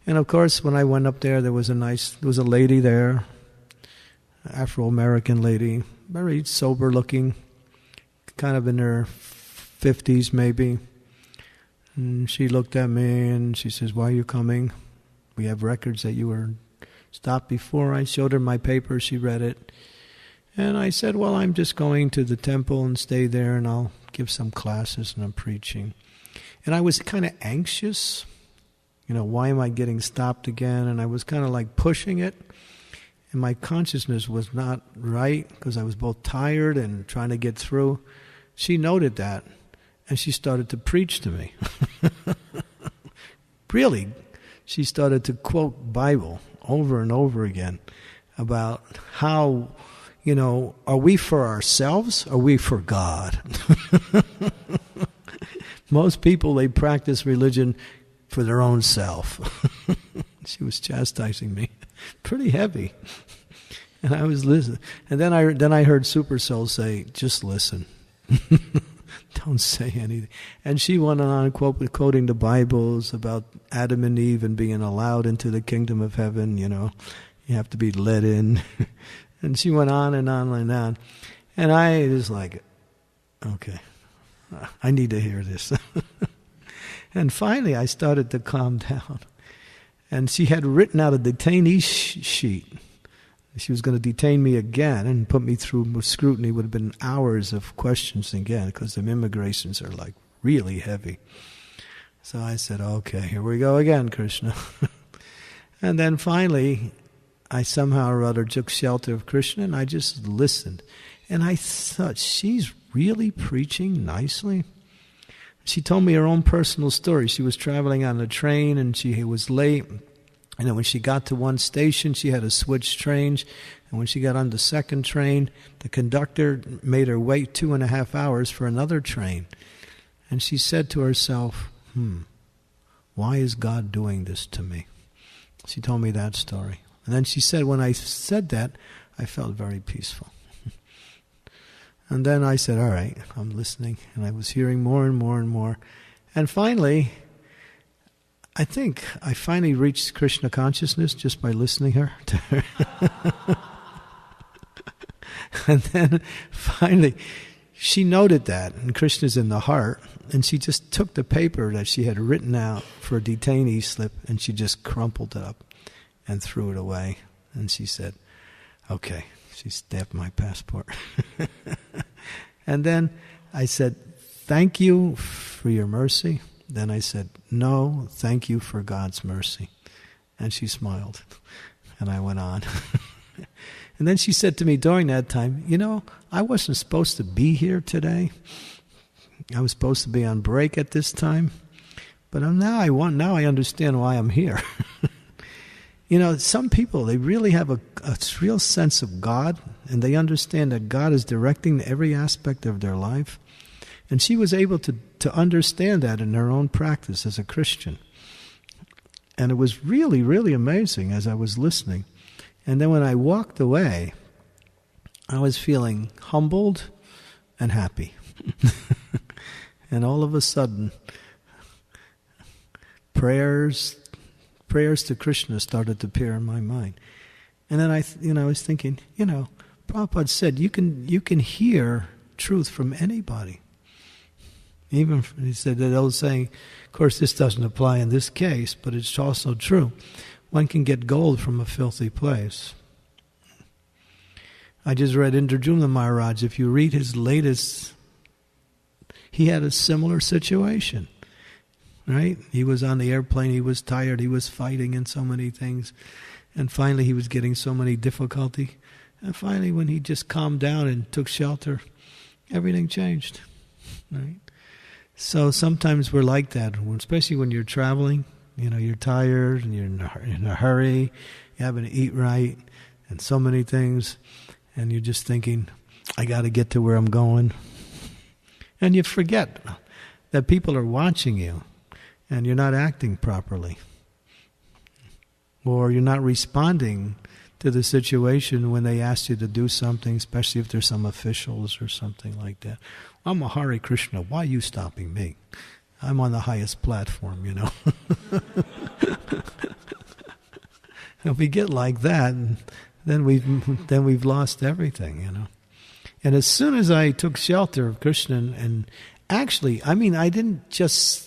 And of course, when I went up there, there was a lady there, Afro-American lady, very sober looking, kind of in her 50s maybe. And she looked at me and she says, why are you coming? We have records that you were stopped before. I showed her my paper. She read it. And I said, well, I'm just going to the temple and stay there, and I'll give some classes and I'm preaching. And I was kind of anxious. Why am I getting stopped again? And I was kind of like pushing it. And my consciousness was not right because I was both tired and trying to get through. She noted that, and she started to preach to me. Really. She started to quote Bible over and over again about how, are we for ourselves or are we for God? Most people, they practice religion for their own self. She was chastising me. Pretty heavy. And I was listening. And then I heard Super Soul say, just listen. Don't say anything. And she went on quoting the Bibles about Adam and Eve and being allowed into the kingdom of heaven, you have to be let in. And she went on and on and on. And I was like, okay, I need to hear this. And finally I started to calm down. And she had written out a detainee sheet. She was going to detain me again and put me through scrutiny. It would have been hours of questions again because the immigrations are like really heavy. So I said, okay, here we go again, Krishna. And then finally, I somehow or other took shelter of Krishna and I just listened. And I thought, she's really preaching nicely. She told me her own personal story. She was traveling on a train and she was late. And then when she got to one station, she had to switch trains. And when she got on the second train, the conductor made her wait 2.5 hours for another train. And she said to herself, why is God doing this to me? She told me that story. And then she said, when I said that, I felt very peaceful. And then I said, all right, I'm listening. And I was hearing more and more and more. And finally, I think I finally reached Krishna consciousness just by listening to her. And then finally, she noted that, and Krishna's in the heart, and she just took the paper that she had written out for a detainee slip, and she just crumpled it up and threw it away. And she said, okay, she stamped my passport. And then I said, thank you for your mercy. Then I said, no, thank you for God's mercy. And she smiled. And I went on. And then she said to me during that time, I wasn't supposed to be here today. I was supposed to be on break at this time. But now I understand why I'm here. Some people, they really have a real sense of God, and they understand that God is directing every aspect of their life. And she was able to understand that in her own practice as a Christian. And it was really, really amazing as I was listening. And then when I walked away, I was feeling humbled and happy. And all of a sudden, prayers to Krishna started to appear in my mind. And then I was thinking, Prabhupada said you can hear truth from anybody. Even he said that old saying, of course this doesn't apply in this case, but it's also true. One can get gold from a filthy place. I just read Indrajumna Maharaj. If you read his latest, he had a similar situation. Right? He was on the airplane, he was tired, he was fighting in so many things, and finally he was getting so many difficulty. And finally when he just calmed down and took shelter, everything changed. Right? So sometimes we're like that, especially when you're traveling. You're tired and you're in a hurry, you haven't eaten right, and so many things, and you're just thinking, I got to get to where I'm going. And you forget that people are watching you. And you're not acting properly. Or you're not responding to the situation when they ask you to do something, especially if there's some officials or something like that. I'm a Hare Krishna, why are you stopping me? I'm on the highest platform, If we get like that, then we've lost everything, And as soon as I took shelter of Krishna, and actually, I didn't just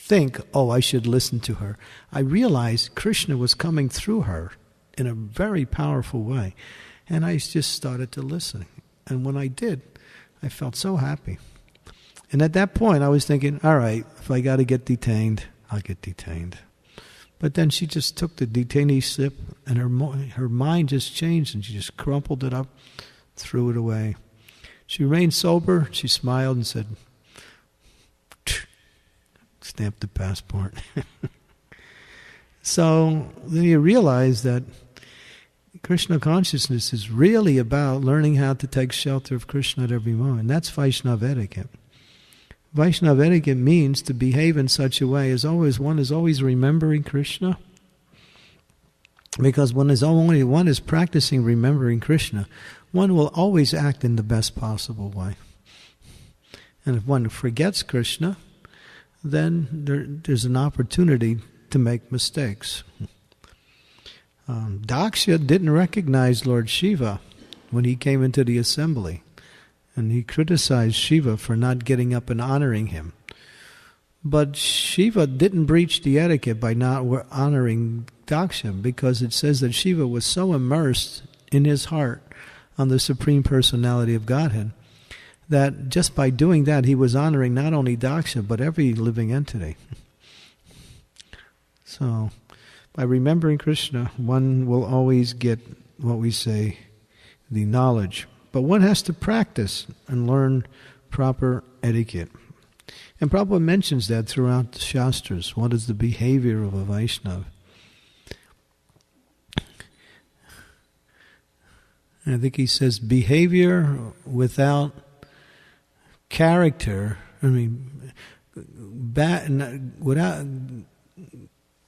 think, I should listen to her. I realized Krishna was coming through her in a very powerful way. And I just started to listen. And when I did, I felt so happy. And at that point, I was thinking, all right, if I got to get detained, I'll get detained. But then she just took the detainee slip, and her mind just changed, and she just crumpled it up, threw it away. She remained sober, she smiled and said, stamped the passport. So then you realize that Krishna consciousness is really about learning how to take shelter of Krishna at every moment. That's Vaishnava etiquette. Vaishnava etiquette means to behave in such a way as one is always remembering Krishna. Because when one is practicing remembering Krishna, one will always act in the best possible way. And if one forgets Krishna, then there's an opportunity to make mistakes. Daksha didn't recognize Lord Shiva when he came into the assembly, and he criticized Shiva for not getting up and honoring him. But Shiva didn't breach the etiquette by not honoring Daksha, because it says that Shiva was so immersed in his heart on the Supreme Personality of Godhead that just by doing that, he was honoring not only Daksha, but every living entity. So, by remembering Krishna, one will always get what we say, the knowledge. But one has to practice and learn proper etiquette. And Prabhupada mentions that throughout the Shastras. What is the behavior of a Vaishnava? I think he says behavior without character, without,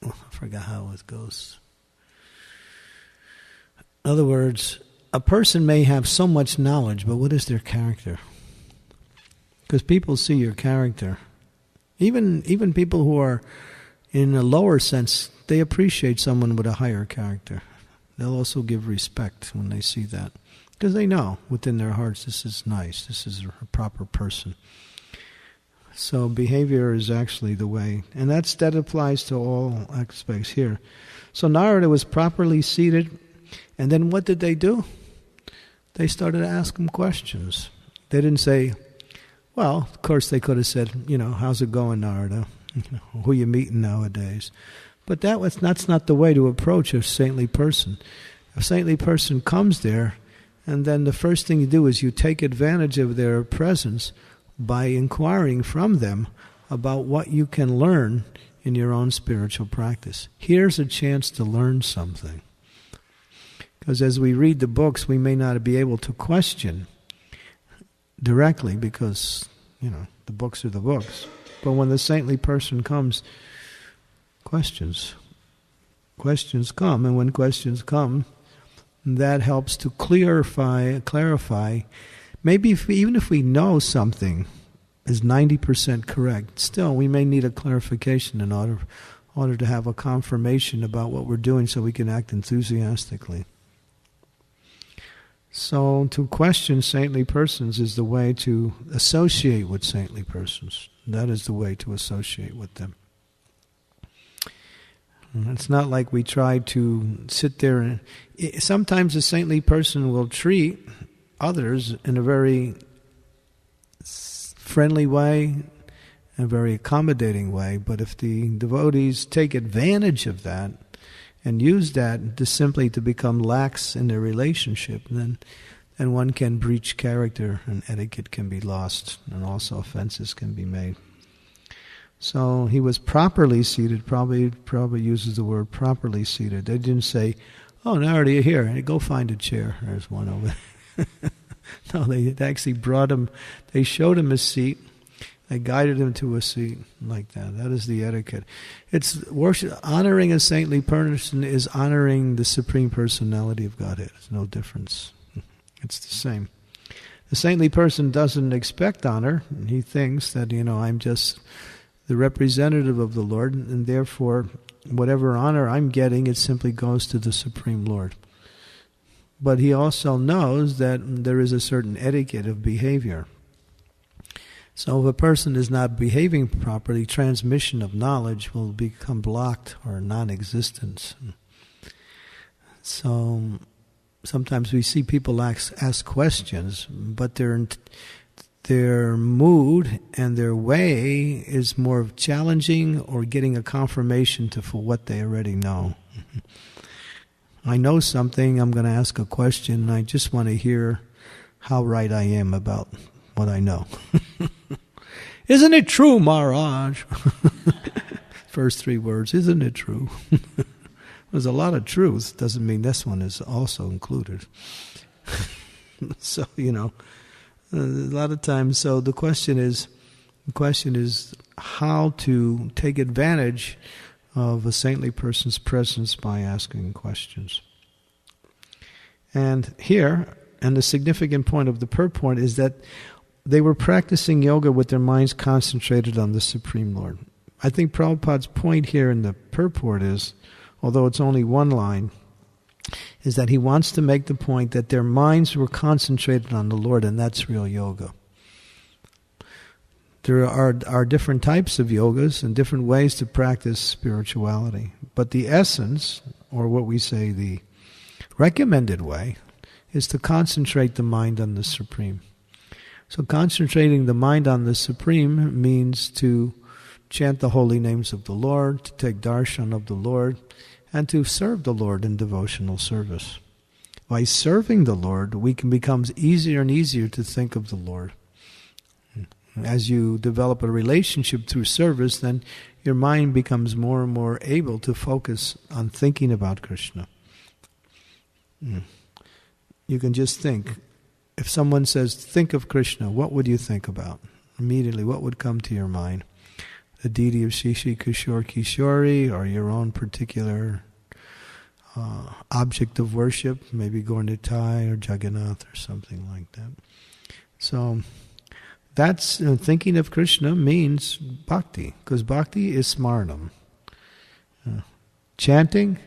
I forgot how it goes. In other words, a person may have so much knowledge, but what is their character? Because people see your character. Even people who are in a lower sense, they appreciate someone with a higher character. They'll also give respect when they see that. Because they know within their hearts, this is nice, this is a proper person. So behavior is actually the way. And that applies to all aspects here. So Nārada was properly seated, and then what did they do? They started to ask him questions. They didn't say, well, of course they could have said, how's it going, Nārada? Who you meeting nowadays? But that's not the way to approach a saintly person. A saintly person comes there, and then the first thing you do is you take advantage of their presence by inquiring from them about what you can learn in your own spiritual practice. Here's a chance to learn something. Because as we read the books, we may not be able to question directly because, the books are the books. But when the saintly person comes, questions come. And when questions come, that helps to clarify. Maybe even if we know something is 90% correct, still we may need a clarification in order to have a confirmation about what we're doing so we can act enthusiastically. So to question saintly persons is the way to associate with saintly persons. That is the way to associate with them. It's not like we try to sit there and... Sometimes a saintly person will treat others in a very friendly way, a very accommodating way, but if the devotees take advantage of that and use that to simply to become lax in their relationship, then one can breach character and etiquette can be lost, and also offenses can be made. So he was properly seated, probably uses the word properly seated. They didn't say, "Oh, Nārada, you're here. Hey, go find a chair. There's one over there." No, they actually brought him, they showed him a seat, they guided him to a seat like that. That is the etiquette. It's worship. Honoring a saintly person is honoring the Supreme Personality of Godhead. There's no difference. It's the same. The saintly person doesn't expect honor. He thinks that, I'm just the representative of the Lord, and therefore whatever honor I'm getting, it simply goes to the Supreme Lord. But he also knows that there is a certain etiquette of behavior. So if a person is not behaving properly, transmission of knowledge will become blocked or non-existent. So sometimes we see people ask questions, but their mood and their way is more challenging or getting a confirmation for what they already know. I know something, I'm going to ask a question, and I just want to hear how right I am about what I know. Isn't it true, Maharaj? First 3 words, isn't it true? There's a lot of truth, doesn't mean this one is also included. So, a lot of times, so the question is how to take advantage of a saintly person's presence by asking questions. And here, and the significant point of the purport is that they were practicing yoga with their minds concentrated on the Supreme Lord. I think Prabhupada's point here in the purport is, although it's only one line, is that he wants to make the point that their minds were concentrated on the Lord, and that's real yoga. There are different types of yogas and different ways to practice spirituality. But the essence, or what we say the recommended way, is to concentrate the mind on the Supreme. So concentrating the mind on the Supreme means to chant the holy names of the Lord, to take darshan of the Lord, and to serve the Lord in devotional service. By serving the Lord, it becomes easier and easier to think of the Lord. As you develop a relationship through service, then your mind becomes more and more able to focus on thinking about Krishna. You can just think. If someone says, think of Krishna, what would you think about? Immediately, what would come to your mind? The deity of Shishi Kishore Kishori, or your own particular object of worship, maybe Gaurnitai or Jagannath or something like that. So that's thinking of Krishna means bhakti, because bhakti is smaranam. Chanting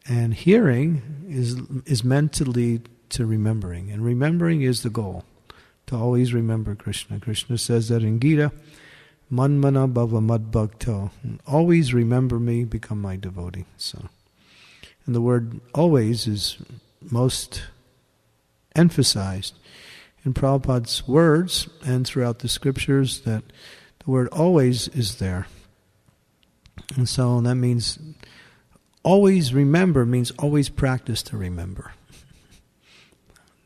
and hearing is meant to lead to remembering, and remembering is the goal, to always remember Krishna. Krishna says that in Gita, manmana bhava madbhakto, always remember me, become my devotee. So, and the word always is most emphasized in Prabhupada's words and throughout the scriptures, that the word always is there. And so that means always remember means always practice to remember.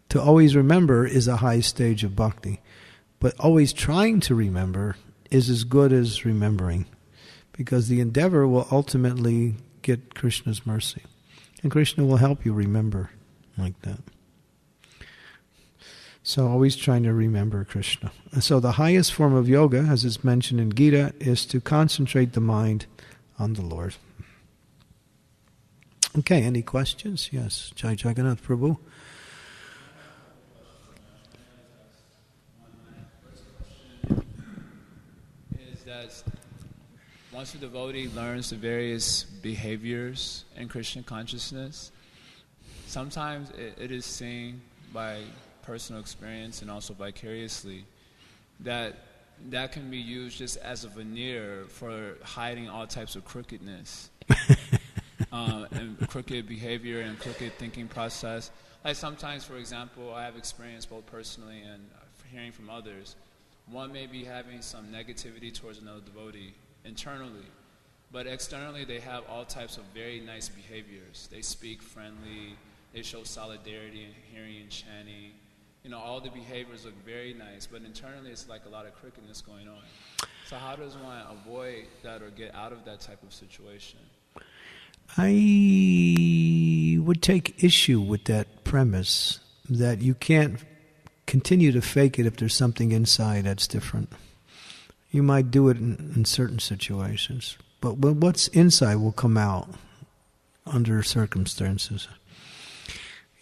To always remember is a high stage of bhakti, but always trying to remember is as good as remembering, because the endeavor will ultimately get Krishna's mercy. And Krishna will help you remember like that. So always trying to remember Krishna. And so the highest form of yoga, as is mentioned in Gita, is to concentrate the mind on the Lord. Okay, any questions? Yes, Jai Jagannath Prabhu. Is that once a devotee learns the various behaviors in Krishna consciousness, sometimes it is seen by personal experience and also vicariously that can be used just as a veneer for hiding all types of crookedness and crooked behavior and crooked thinking process. Like sometimes, for example, I have experienced both personally and hearing from others. One may be having some negativity towards another devotee internally, but externally they have all types of very nice behaviors. They speak friendly, they show solidarity in hearing and chanting. You know, all the behaviors look very nice, but internally it's like a lot of crookedness going on. So how does one avoid that or get out of that type of situation? I would take issue with that premise that you can't continue to fake it if there's something inside that's different. You might do it in certain situations, but what's inside will come out under circumstances.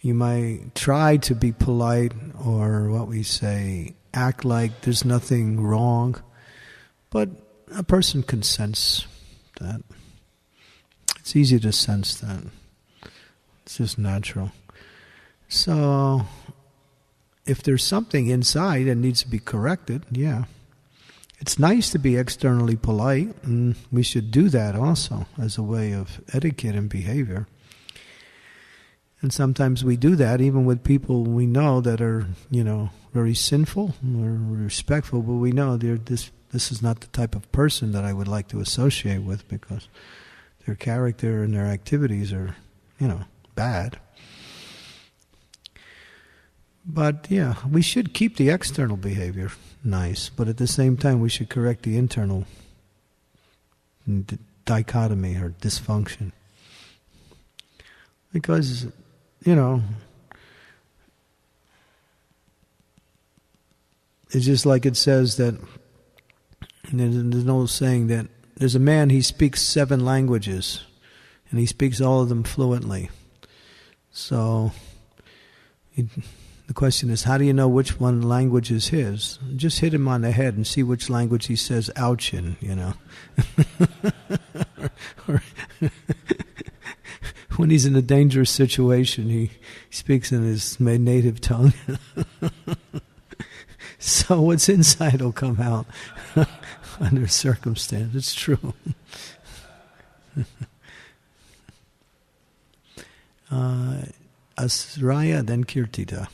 You might try to be polite or what we say, act like there's nothing wrong, but a person can sense that. It's easy to sense that. It's just natural. So, if there's something inside that needs to be corrected, yeah. It's nice to be externally polite, and we should do that also as a way of etiquette and behavior. And sometimes we do that even with people we know that are, very sinful or respectful, but we know this is not the type of person that I would like to associate with because their character and their activities are, bad. But yeah, we should keep the external behavior nice, but at the same time we should correct the internal dichotomy or dysfunction. Because, it's just like it says that, there's an old saying that there's a man, he speaks 7 languages, and he speaks all of them fluently. So, the question is, how do you know which one language is his? Just hit him on the head and see which language he says ouch in, or when he's in a dangerous situation, he speaks in his native tongue. So what's inside will come out under circumstance. It's true. Asraya, then Kirtita.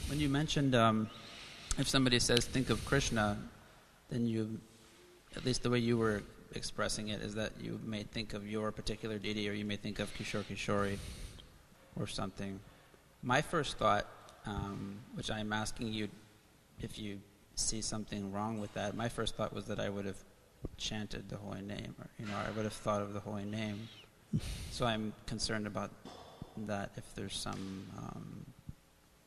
When you mentioned if somebody says think of Krishna, then you, at least the way you were expressing it, is that you may think of your particular deity, or you may think of Kishore Kishori or something. My first thought, which I'm asking you if you see something wrong with that, my first thought was that I would have chanted the holy name, or I would have thought of the holy name. So I'm concerned about that, if there's some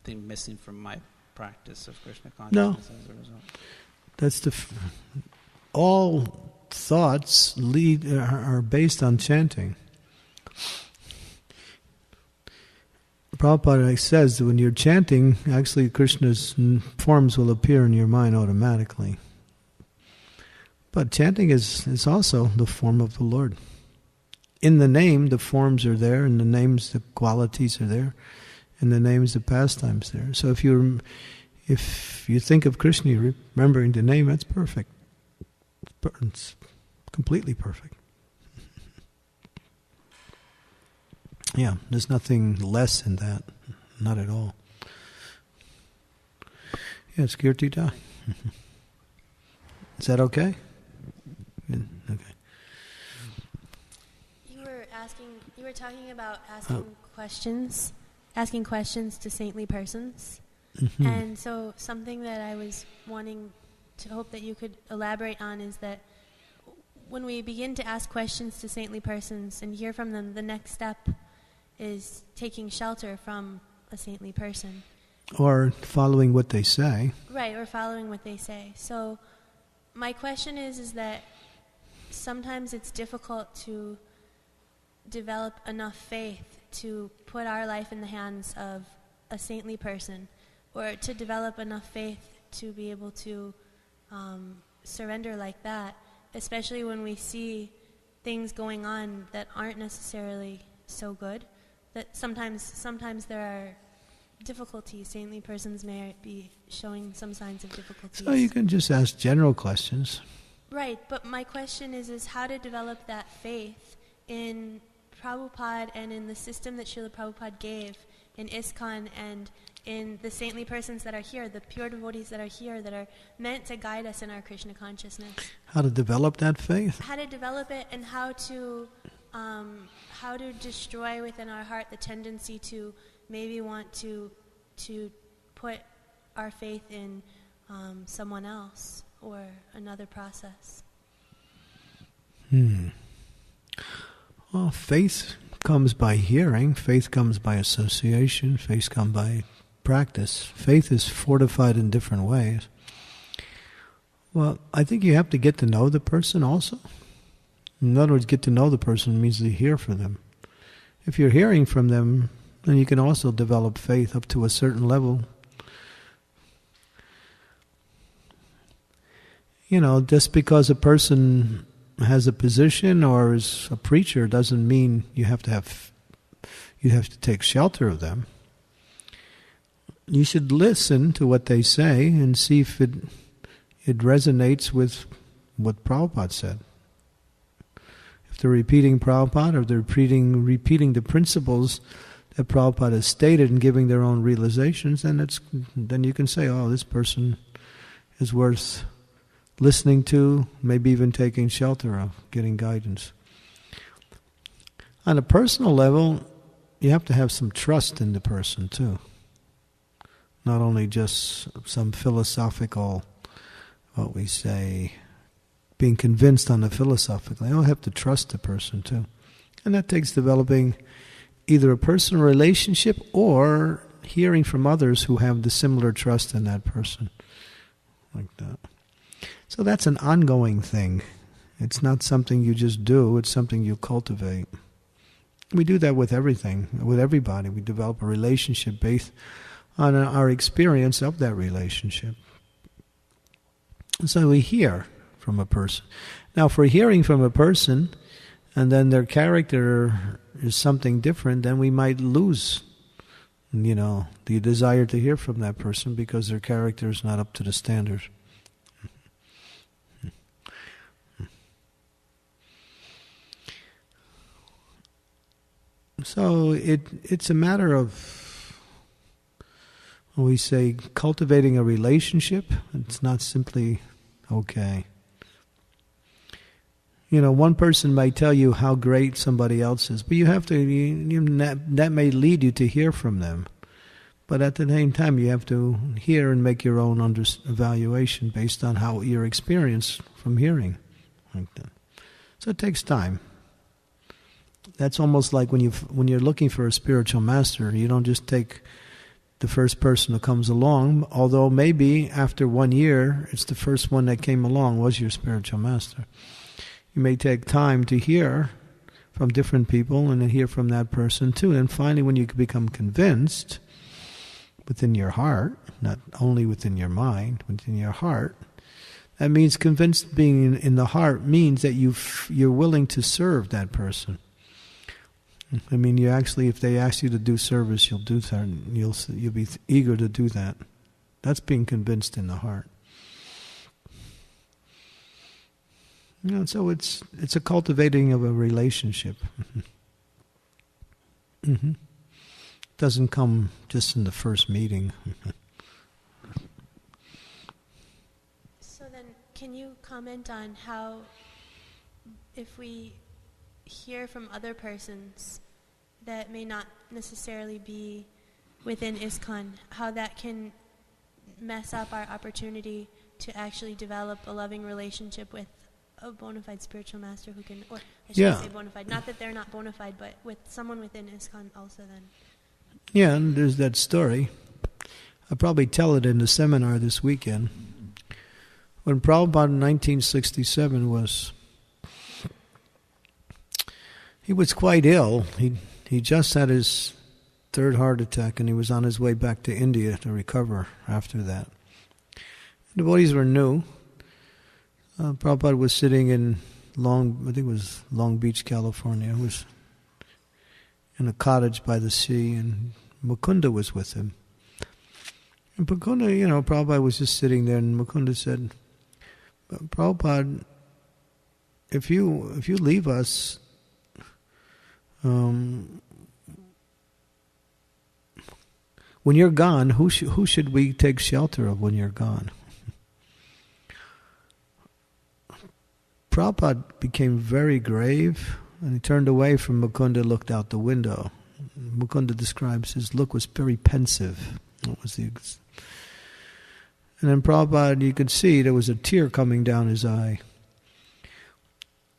thing missing from my practice of Krishna consciousness as a result. That's all thoughts are based on chanting. Prabhupada says that when you're chanting, actually Krishna's forms will appear in your mind automatically. But chanting is also the form of the Lord. In the name, the forms are there, in the names, the qualities are there, in the names, the pastimes there. So if you think of Krishna, remembering the name, that's perfect. It's completely perfect. Yeah, there's nothing less in that. Not at all. Yeah, it's Kirtita. Is that okay? Good. Okay. You were talking about asking questions to saintly persons. Mm-hmm. And so something that I was wanting to hope that you could elaborate on is that when we begin to ask questions to saintly persons and hear from them, the next step is taking shelter from a saintly person. Or following what they say. Right, or following what they say. So my question is that sometimes it's difficult to develop enough faith to put our life in the hands of a saintly person, or to develop enough faith to be able to surrender like that, especially when we see things going on that aren't necessarily so good. That sometimes there are difficulties. Saintly persons may be showing some signs of difficulties. So you can just ask general questions. Right, but my question is how to develop that faith in Prabhupada and in the system that Srila Prabhupada gave in ISKCON and in the saintly persons that are here, the pure devotees that are here, that are meant to guide us in our Krishna consciousness. How to develop that faith? How to develop it, and how to destroy within our heart the tendency to maybe want to put our faith in someone else or another process. Well, faith comes by hearing, faith comes by association, faith comes by practice. Faith is fortified in different ways. Well, I think you have to get to know the person also. In other words, get to know the person means to hear from them. If you're hearing from them, then you can also develop faith up to a certain level. You know, just because a person has a position or is a preacher doesn't mean you have to take shelter of them. You should listen to what they say and see if it resonates with what Prabhupada said. If they're repeating Prabhupada, or they're repeating the principles that Prabhupada has stated and giving their own realizations, then you can say, oh, this person is worth listening to, maybe even taking shelter of, getting guidance. On a personal level, you have to have some trust in the person too. Not only just some philosophical, what we say, being convinced on the philosophical. You have to trust the person too. And that takes developing either a personal relationship or hearing from others who have the similar trust in that person. Like that. So that's an ongoing thing. It's not something you just do, it's something you cultivate. We do that with everything, with everybody. We develop a relationship based on our experience of that relationship. And so we hear from a person. Now, if we're hearing from a person and then their character is something different, then we might lose, the desire to hear from that person because their character is not up to the standard. So it's a matter of, we say, cultivating a relationship. It's not simply, okay. One person might tell you how great somebody else is, but you have to, that may lead you to hear from them. But at the same time, you have to hear and make your own evaluation based on how your experience from hearing. Like that. So it takes time. That's almost like when you're looking for a spiritual master, you don't just take the first person who comes along, although maybe after 1 year, it's the first one that came along was your spiritual master. You may take time to hear from different people and then hear from that person too. And finally, when you become convinced within your heart, not only within your mind, within your heart, that means convinced being in the heart means that you're willing to serve that person. I mean, you actually, if they ask you to do service, you'll do that. You'll be eager to do that. That's being convinced in the heart. So it's a cultivating of a relationship. It doesn't come just in the first meeting. So then, can you comment on how, if we hear from other persons that may not necessarily be within ISKCON, how that can mess up our opportunity to actually develop a loving relationship with a bona fide spiritual master who can, or I shouldn't say bona fide, not that they're not bona fide, but with someone within ISKCON also then. Yeah, and there's that story. I'll probably tell it in the seminar this weekend. When Prabhupada in 1967 he was quite ill. He just had his third heart attack, and he was on his way back to India to recover after that. The devotees were new. Prabhupada was sitting in Long Beach, California. He was in a cottage by the sea, and Mukunda was with him. And Mukunda, Prabhupada was just sitting there, and Mukunda said, Prabhupada, if you leave us, when you're gone, who should we take shelter of when you're gone? Prabhupada became very grave, and he turned away from Mukunda, looked out the window. Mukunda describes his look was very pensive. And then Prabhupada, you could see there was a tear coming down his eye.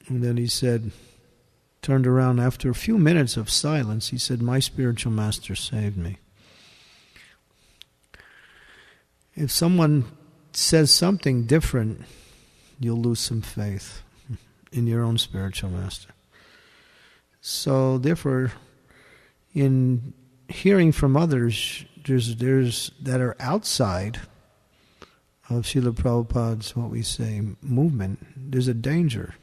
And then he said, turned around after a few minutes of silence, he said, my spiritual master saved me. If someone says something different, you'll lose some faith in your own spiritual master. So therefore, in hearing from others, there's that are outside of Srila Prabhupada's, what we say, movement, there's a danger.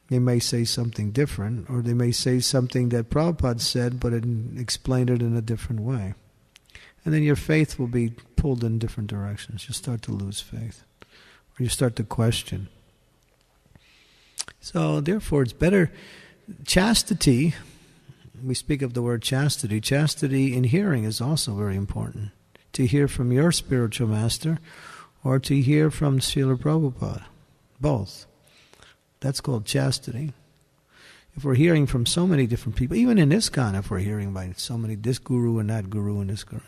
They may say something different, or they may say something that Prabhupada said, but explain it in a different way. And then your faith will be pulled in different directions. You'll start to lose faith, or you start to question. So therefore, it's better, chastity, we speak of the word chastity. Chastity in hearing is also very important. To hear from your spiritual master or to hear from Srila Prabhupada. Both. That's called chastity. If we're hearing from so many different people, even in ISKCON, if we're hearing by so many, this guru and that guru and this guru,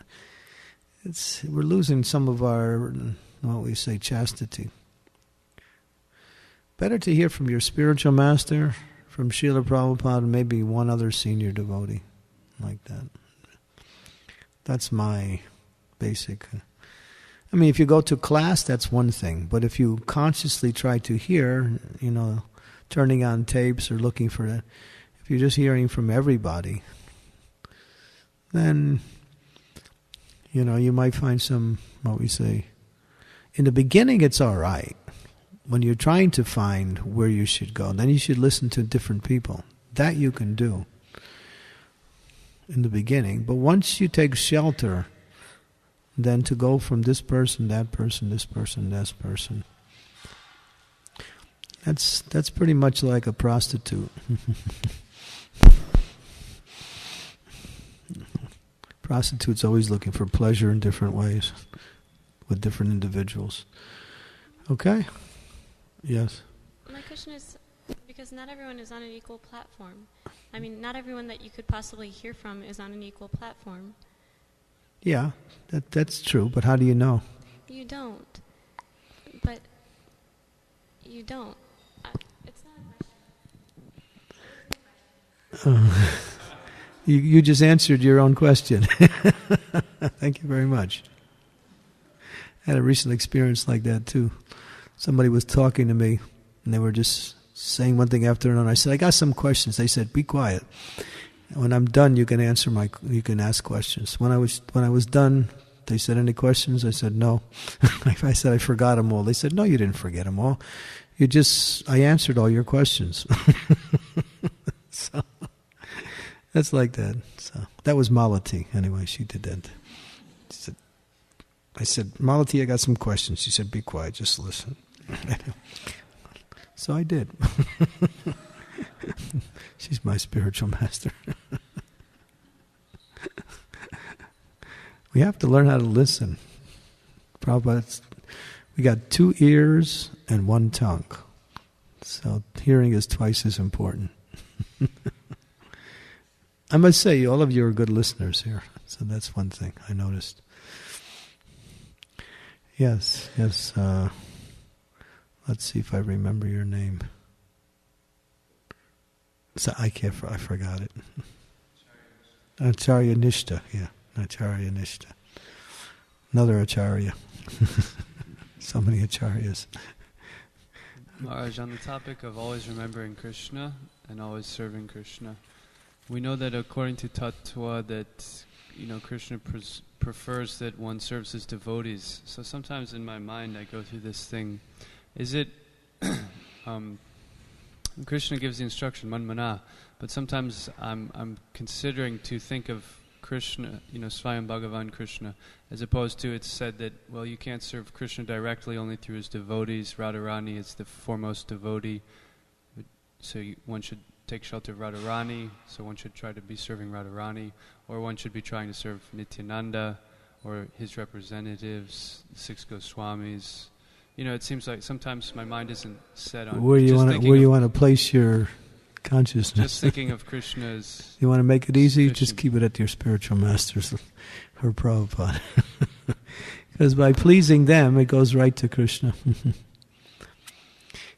we're losing some of our, what we say, chastity. Better to hear from your spiritual master, from Srila Prabhupada, maybe one other senior devotee, like that. That's my basic. I mean, if you go to class, that's one thing. But if you consciously try to hear, turning on tapes or looking for that, if you're just hearing from everybody, then, you might find some, what we say, in the beginning it's all right. When you're trying to find where you should go, then you should listen to different people. That you can do in the beginning. But once you take shelter, then to go from this person, that person, this person, that person, that's pretty much like a prostitute. Prostitute's always looking for pleasure in different ways with different individuals. Okay? Yes. My question is, because not everyone is on an equal platform. I mean, not everyone that you could possibly hear from is on an equal platform. Yeah, that's true, but how do you know? You don't. But you don't. It's not a question. You just answered your own question. Thank you very much. I had a recent experience like that too. Somebody was talking to me, and they were just saying one thing after another. I said, I got some questions. They said, be quiet. When I'm done, you can ask questions. When I was done, they said, any questions? I said, no. I said, I forgot them all. They said, no, you didn't forget them all. I answered all your questions. So, that's like that. So, that was Malati. Anyway, she did that. I said, Malati, I got some questions. She said, be quiet, just listen. So I did. She's my spiritual master. We have to learn how to listen. Prabhupada, we got 2 ears and 1 tongue. So hearing is twice as important. I must say, all of you are good listeners here. So that's one thing I noticed. Yes. Let's see if I remember your name. So I forgot it. Acharya Nishta, yeah. Acharya Nishta. Another Acharya. So many Acharyas. Maharaj, on the topic of always remembering Krishna and always serving Krishna, we know that according to Tattva that, Krishna prefers that one serves his devotees. So sometimes in my mind I go through this thing. Is it, Krishna gives the instruction, manmana, but sometimes I'm considering to think of Krishna, Svayam Bhagavan Krishna, as opposed to it's said that, well, you can't serve Krishna directly, only through his devotees. Radharani is the foremost devotee, so one should take shelter of Radharani, so one should try to be serving Radharani, or one should be trying to serve Nityananda, or his representatives, 6 Goswamis. It seems like sometimes my mind isn't set on where you want to place your consciousness. Just thinking of Krishna's. You want to make it easy? Just keep it at your spiritual masters or Prabhupada. Because by pleasing them, it goes right to Krishna.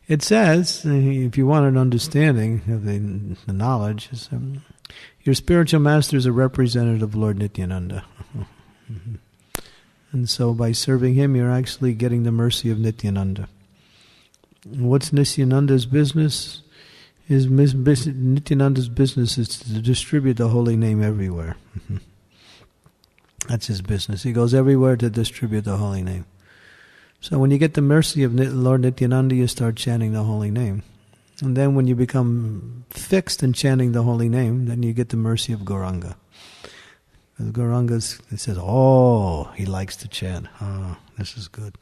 It says, if you want an understanding of the knowledge, your spiritual master is a representative of Lord Nityananda. And so by serving him, you're actually getting the mercy of Nityananda. What's Nityananda's business? Nityananda's business is to distribute the holy name everywhere. That's his business. He goes everywhere to distribute the holy name. So when you get the mercy of Lord Nityananda, you start chanting the holy name. And then when you become fixed in chanting the holy name, then you get the mercy of Gauranga. The Gaurangas, it says, he likes to chant. This is good.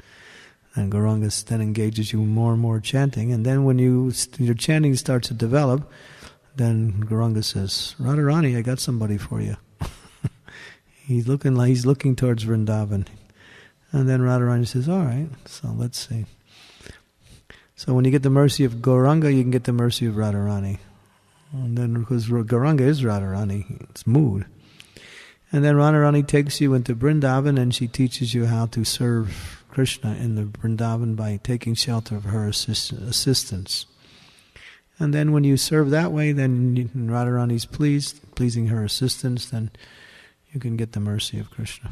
And Gauranga then engages you more and more chanting. And then when your chanting starts to develop, then Gauranga says, Radharani, I got somebody for you. He's looking towards Vrindavan. And then Radharani says, all right, so let's see. So when you get the mercy of Gauranga, you can get the mercy of Radharani. And then because Gauranga is Radharani, it's mood. And then Radharani takes you into Vrindavan and she teaches you how to serve Krishna in the Vrindavan by taking shelter of her assistance. And then when you serve that way, then Radharani's pleasing her assistance, then you can get the mercy of Krishna.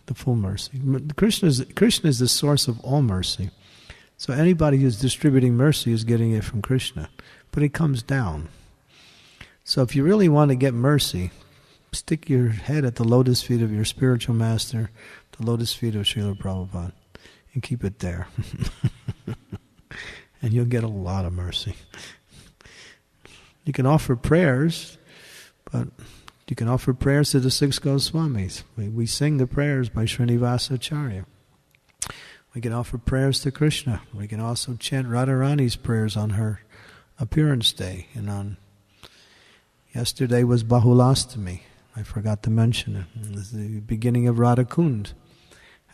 The full mercy. Krishna is the source of all mercy. So anybody who's distributing mercy is getting it from Krishna. But it comes down. So if you really want to get mercy, stick your head at the lotus feet of your spiritual master, the lotus feet of Srila Prabhupada, and keep it there. And you'll get a lot of mercy. You can offer prayers, but you can offer prayers to the 6 Goswamis. We sing the prayers by Srinivasa Acharya. We can offer prayers to Krishna. We can also chant Radharani's prayers on her appearance day. And yesterday was Bahulastami. I forgot to mention it. It was the beginning of Radha Kund.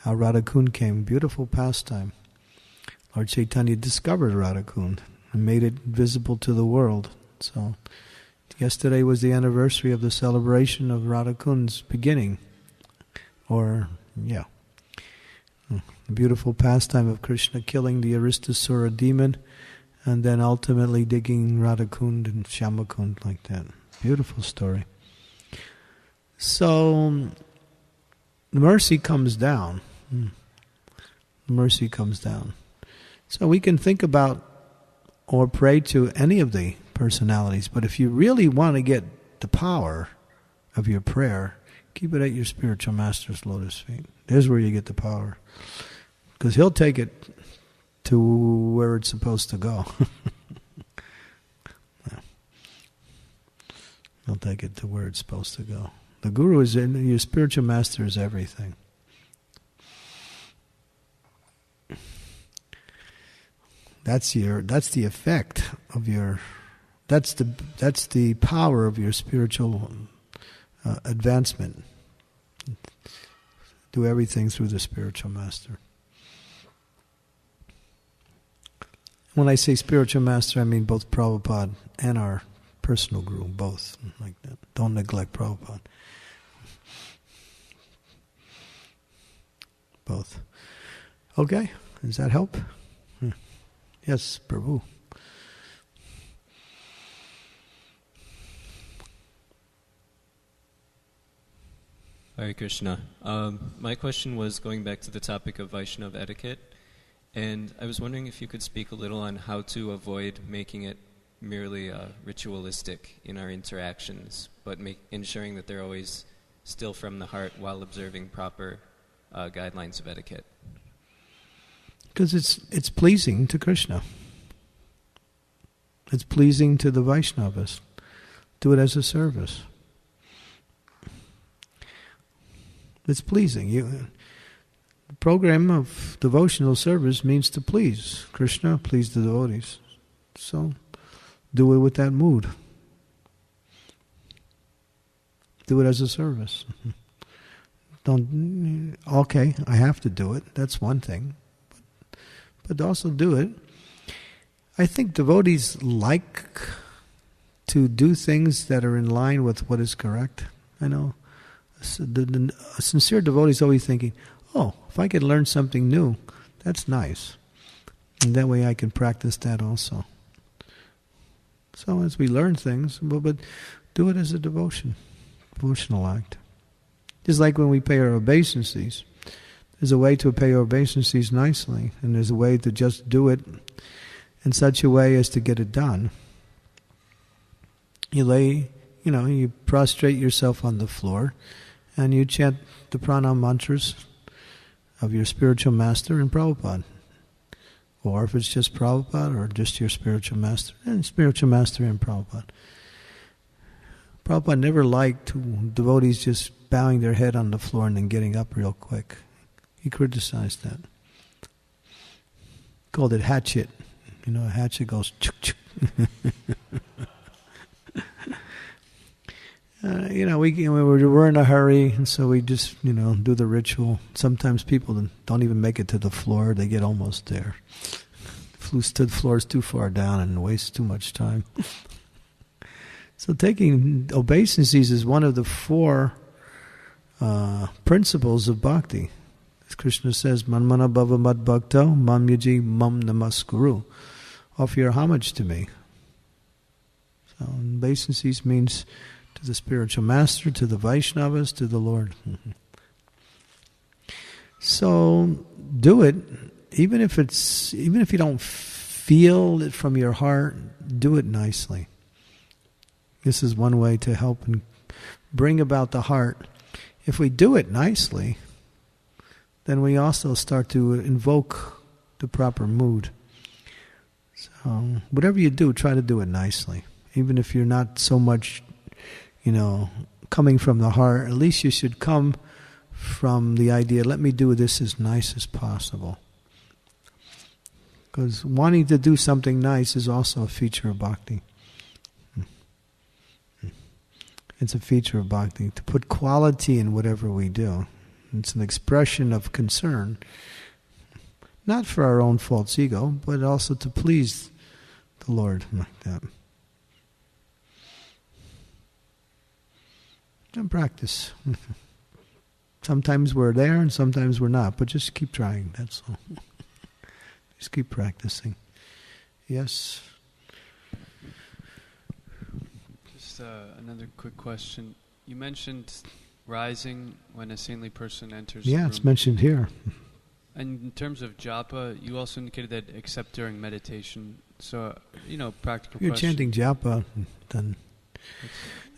How Radha Kund came. Beautiful pastime. Lord Chaitanya discovered Radha Kund and made it visible to the world. So yesterday was the anniversary of the celebration of Radha Kund's beginning. The beautiful pastime of Krishna killing the Aristasura demon and then ultimately digging Radha Kund and Shyama Kund like that. Beautiful story. So, the mercy comes down. Mercy comes down. So we can think about or pray to any of the personalities, but if you really want to get the power of your prayer, keep it at your spiritual master's lotus feet. There's where you get the power. Because he'll take it to where it's supposed to go. He'll take it to where it's supposed to go. The guru is your spiritual master is everything. That's the effect of your. That's the power of your spiritual advancement. Do everything through the spiritual master. When I say spiritual master, I mean both Prabhupada and our personal guru, both like that. Don't neglect Prabhupada. Both. Okay, does that help? Yes, Prabhu. Hare Krishna. My question was going back to the topic of Vaishnava etiquette, and I was wondering if you could speak a little on how to avoid making it merely ritualistic in our interactions, but ensuring that they're always still from the heart while observing proper guidelines of etiquette. Because it's pleasing to Krishna. It's pleasing to the Vaishnavas. Do it as a service. It's pleasing. The program of devotional service means to please Krishna, please the devotees. So, do it with that mood. Do it as a service. Okay, I have to do it. That's one thing. But also do it. I think devotees like to do things that are in line with what is correct. I know the sincere devotee is always thinking, oh, if I could learn something new, that's nice. And that way I can practice that also. So as we learn things, but do it as a devotional act. Just like when we pay our obeisances. There's a way to pay our obeisances nicely, and there's a way to just do it in such a way as to get it done. You prostrate yourself on the floor, and you chant the pranam mantras of your spiritual master and Prabhupada. Or if it's just Prabhupada or just your spiritual master and Prabhupada. Prabhupada never liked devotees just bowing their head on the floor and then getting up real quick. He criticized that. Called it hatchet. A hatchet goes chuk chuk. We're in a hurry, and so we just, do the ritual. Sometimes people don't even make it to the floor. They get almost there. The floor is too far down and wastes too much time. So taking obeisances is one of the 4 principles of bhakti. As Krishna says, Manmana bhava mad bhakto, mam yaji mam namaskuru. Offer your homage to me. So obeisances means to the spiritual master, to the Vaishnavas, to the Lord. So do it, even if you don't feel it from your heart, do it nicely. This is one way to help and bring about the heart. If we do it nicely, then we also start to invoke the proper mood. So whatever you do, try to do it nicely. Even if you're not so much, coming from the heart, at least you should come from the idea, let me do this as nice as possible. Because wanting to do something nice is also a feature of bhakti. It's a feature of bhakti, to put quality in whatever we do. It's an expression of concern, not for our own false ego, but also to please the Lord like that. And practice. Sometimes we're there and sometimes we're not, but just keep trying, that's all. Just keep practicing. Yes? Just another quick question. You mentioned rising when a saintly person enters the room. It's mentioned here. And in terms of japa, you also indicated that except during meditation. So, practical You're question. chanting japa, then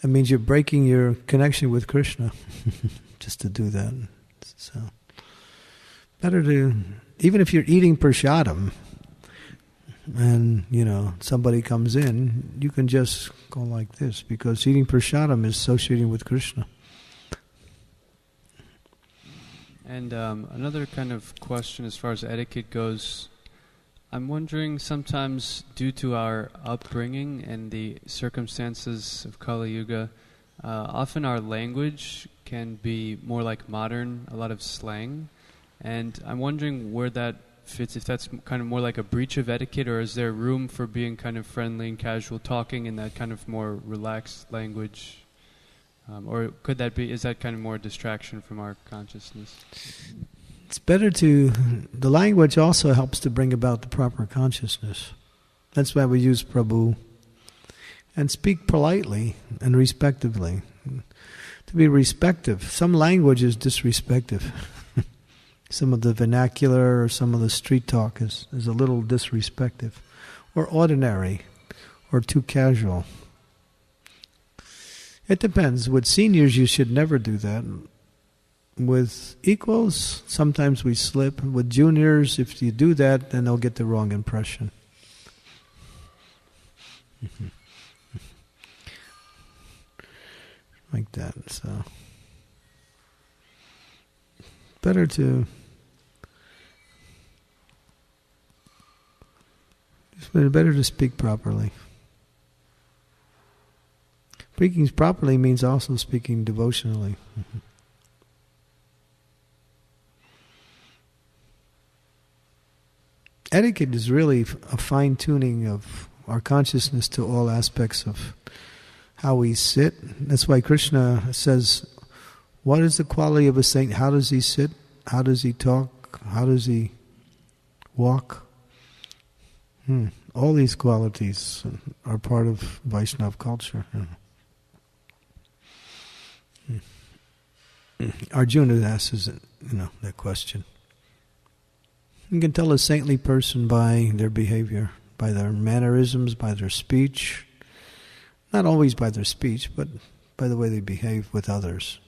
that means you're breaking your connection with Krishna just to do that. So better to, even if you're eating prasadam and somebody comes in, you can just go like this, because eating prasadam is associating with Krishna. And another kind of question as far as etiquette goes, I'm wondering, sometimes due to our upbringing and the circumstances of Kali Yuga, often our language can be more like modern, a lot of slang. And I'm wondering where that fits, if that's kind of more like a breach of etiquette, or is there room for being kind of friendly and casual talking in that kind of more relaxed language? Or is that kind of more distraction from our consciousness? it's better to, the language also helps to bring about the proper consciousness. That's why we use Prabhu. And speak politely and respectively. To be respective. Some language is disrespective. Some of the vernacular or some of the street talk is a little disrespective. Or ordinary. Or too casual. It depends. With seniors you should never do that. With equals, sometimes we slip. With juniors, if you do that, then they'll get the wrong impression. Like that, so better to speak properly. Speaking properly means also speaking devotionally. Etiquette is really a fine-tuning of our consciousness to all aspects of how we sit. That's why Krishna says, what is the quality of a saint? How does he sit? How does he talk? How does he walk? All these qualities are part of Vaishnava culture. Arjuna asks that question. You can tell a saintly person by their behavior, by their mannerisms, by their speech. Not always by their speech, but by the way they behave with others.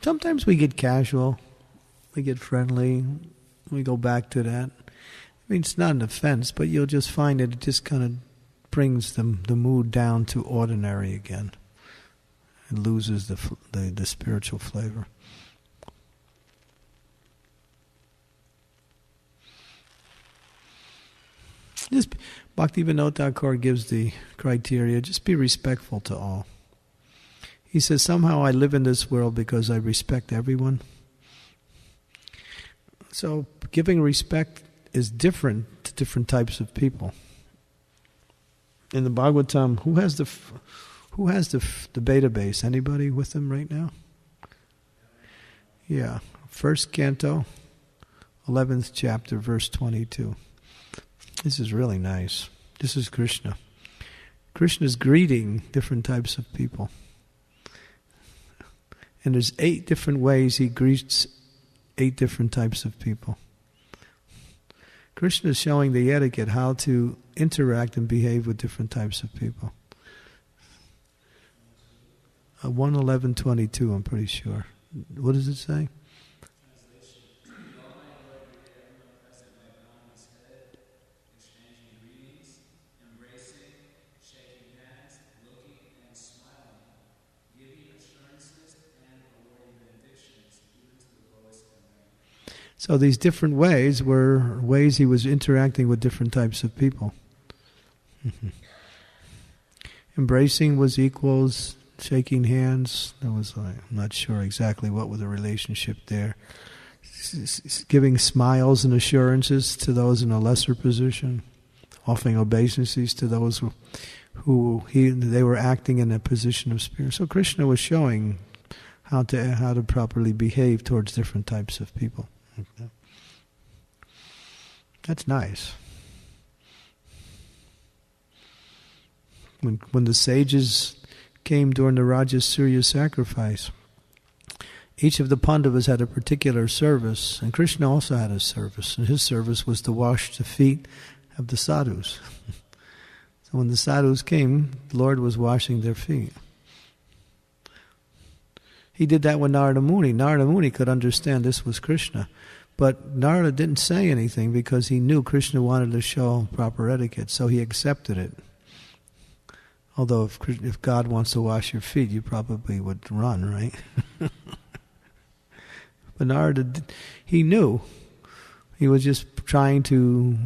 Sometimes we get casual, we get friendly, we go back to that. I mean, it's not an offense, but you'll just find that it just kind of brings the mood down to ordinary again. It loses the spiritual flavor. Just Bhaktivinoda Thakur gives the criteria, just be respectful to all. He says, somehow I live in this world because I respect everyone. So giving respect is different to different types of people. In the Bhagavatam, who has the database? Anybody with them right now? Yeah, 1st canto, 11th chapter, verse 22. This is really nice. This is Krishna. Krishna's greeting different types of people. And there's 8 different ways he greets 8 different types of people. Krishna is showing the etiquette, how to interact and behave with different types of people. 1:11:22, I'm pretty sure. What does it say? So these different ways were ways he was interacting with different types of people. Embracing was equals, shaking hands, there was, I'm not sure exactly what was the relationship there. Giving smiles and assurances to those in a lesser position, offering obeisances to those who they were acting in a position of spirit. So Krishna was showing how to properly behave towards different types of people. That's nice. When the sages came during the Rajasurya sacrifice, each of the Pandavas had a particular service, and Krishna also had a service, and his service was to wash the feet of the sadhus. So when the sadhus came, the Lord was washing their feet. He did that with Nārada Muni. Nārada Muni could understand this was Krishna. But Narada didn't say anything because he knew Krishna wanted to show proper etiquette, so he accepted it. Although if God wants to wash your feet, you probably would run, right? But Narada, he knew. He was just trying to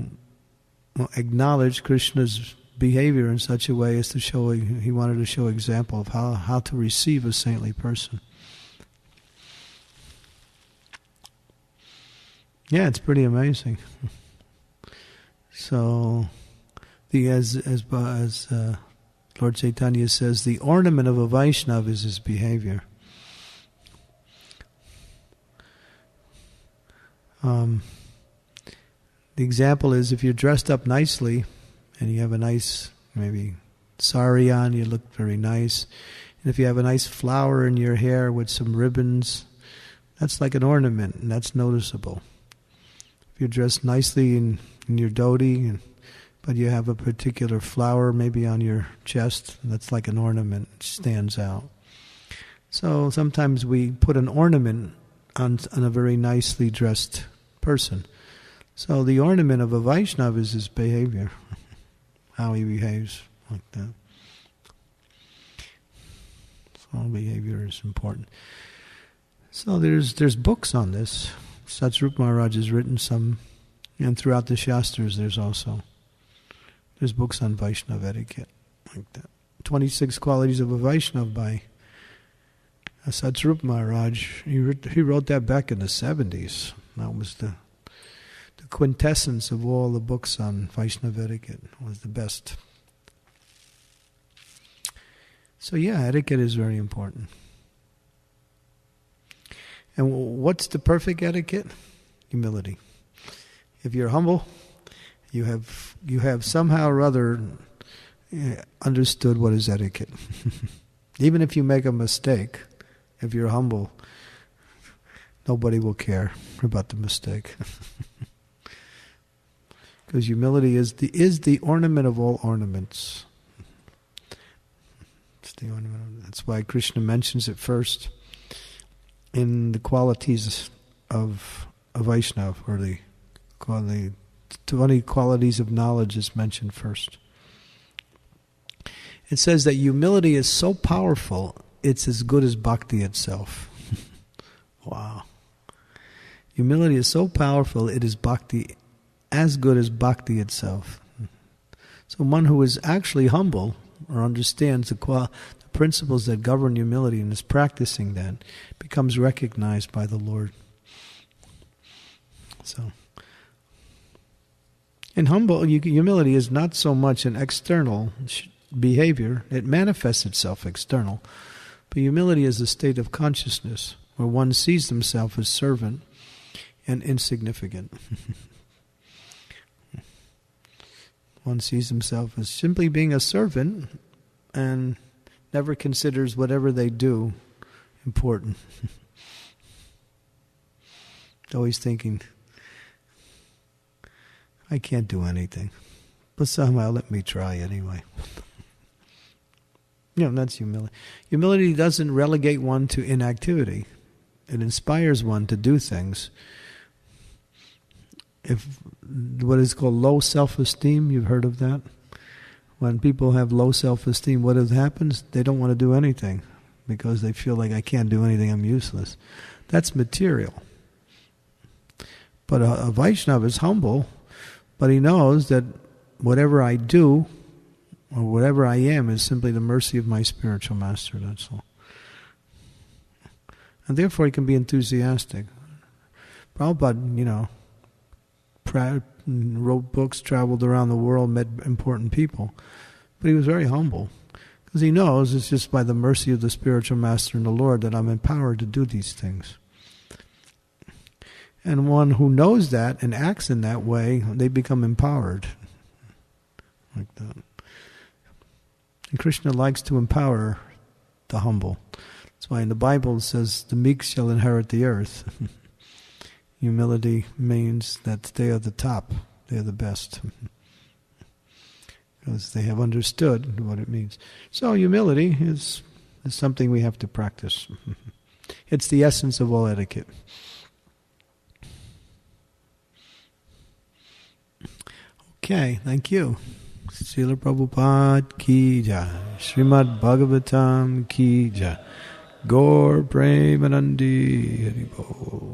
acknowledge Krishna's behavior in such a way as to show, he wanted to show example of how to receive a saintly person. Yeah, it's pretty amazing. So, as Lord Chaitanya says, the ornament of a Vaishnava is his behavior. The example is if you're dressed up nicely and you have a nice, maybe, sari on, you look very nice. And if you have a nice flower in your hair with some ribbons, that's like an ornament, and that's noticeable. If you're dressed nicely in your dhoti, but you have a particular flower maybe on your chest, that's like an ornament, it stands out. So sometimes we put an ornament on a very nicely dressed person. So the ornament of a Vaishnava is his behavior, how he behaves like that. So behavior is important. So there's books on this. Satsrupa Maharaj has written some, and throughout the Shastras there's books on Vaishnava etiquette like that. 26 Qualities of a Vaishnava by Satsrupa Maharaj. He wrote that back in the 70s. That was the quintessence of all the books on Vaishnava etiquette. It was the best. So yeah, etiquette is very important. And what's the perfect etiquette? Humility. If you're humble, you have somehow or other understood what is etiquette. Even if you make a mistake, if you're humble, nobody will care about the mistake. Because humility is the ornament of all ornaments. It's the ornament. That's why Krishna mentions it first in the qualities of a Vaishnava, or the 20 qualities of knowledge is mentioned first. It says that humility is so powerful, it's as good as bhakti itself. Wow. Humility is so powerful, it is bhakti, as good as bhakti itself. So one who is actually humble, or understands the principles that govern humility and is practicing that, becomes recognized by the Lord. So, in humility is not so much an external behavior. It manifests itself external. But humility is a state of consciousness where one sees himself as servant and insignificant. One sees himself as simply being a servant and never considers whatever they do important. Always thinking, I can't do anything, but somehow let me try anyway. That's humility. Humility doesn't relegate one to inactivity. It inspires one to do things. If what is called low self-esteem, you've heard of that? When people have low self-esteem, what happens? They don't want to do anything because they feel like I can't do anything, I'm useless. That's material. But a Vaishnava is humble, but he knows that whatever I do or whatever I am is simply the mercy of my spiritual master, that's all. And therefore he can be enthusiastic. Prabhupada, wrote books, traveled around the world, met important people. But he was very humble. Because he knows it's just by the mercy of the spiritual master and the Lord that I'm empowered to do these things. And one who knows that and acts in that way, they become empowered. Like that. And Krishna likes to empower the humble. That's why in the Bible it says, the meek shall inherit the earth. Humility means that they are the top, they are the best. Because they have understood what it means. So humility is something we have to practice. It's the essence of all etiquette. Okay, thank you. Srila Prabhupada ki jai. Srimad Bhagavatam ki jai. Gaur Premanandi Haribol.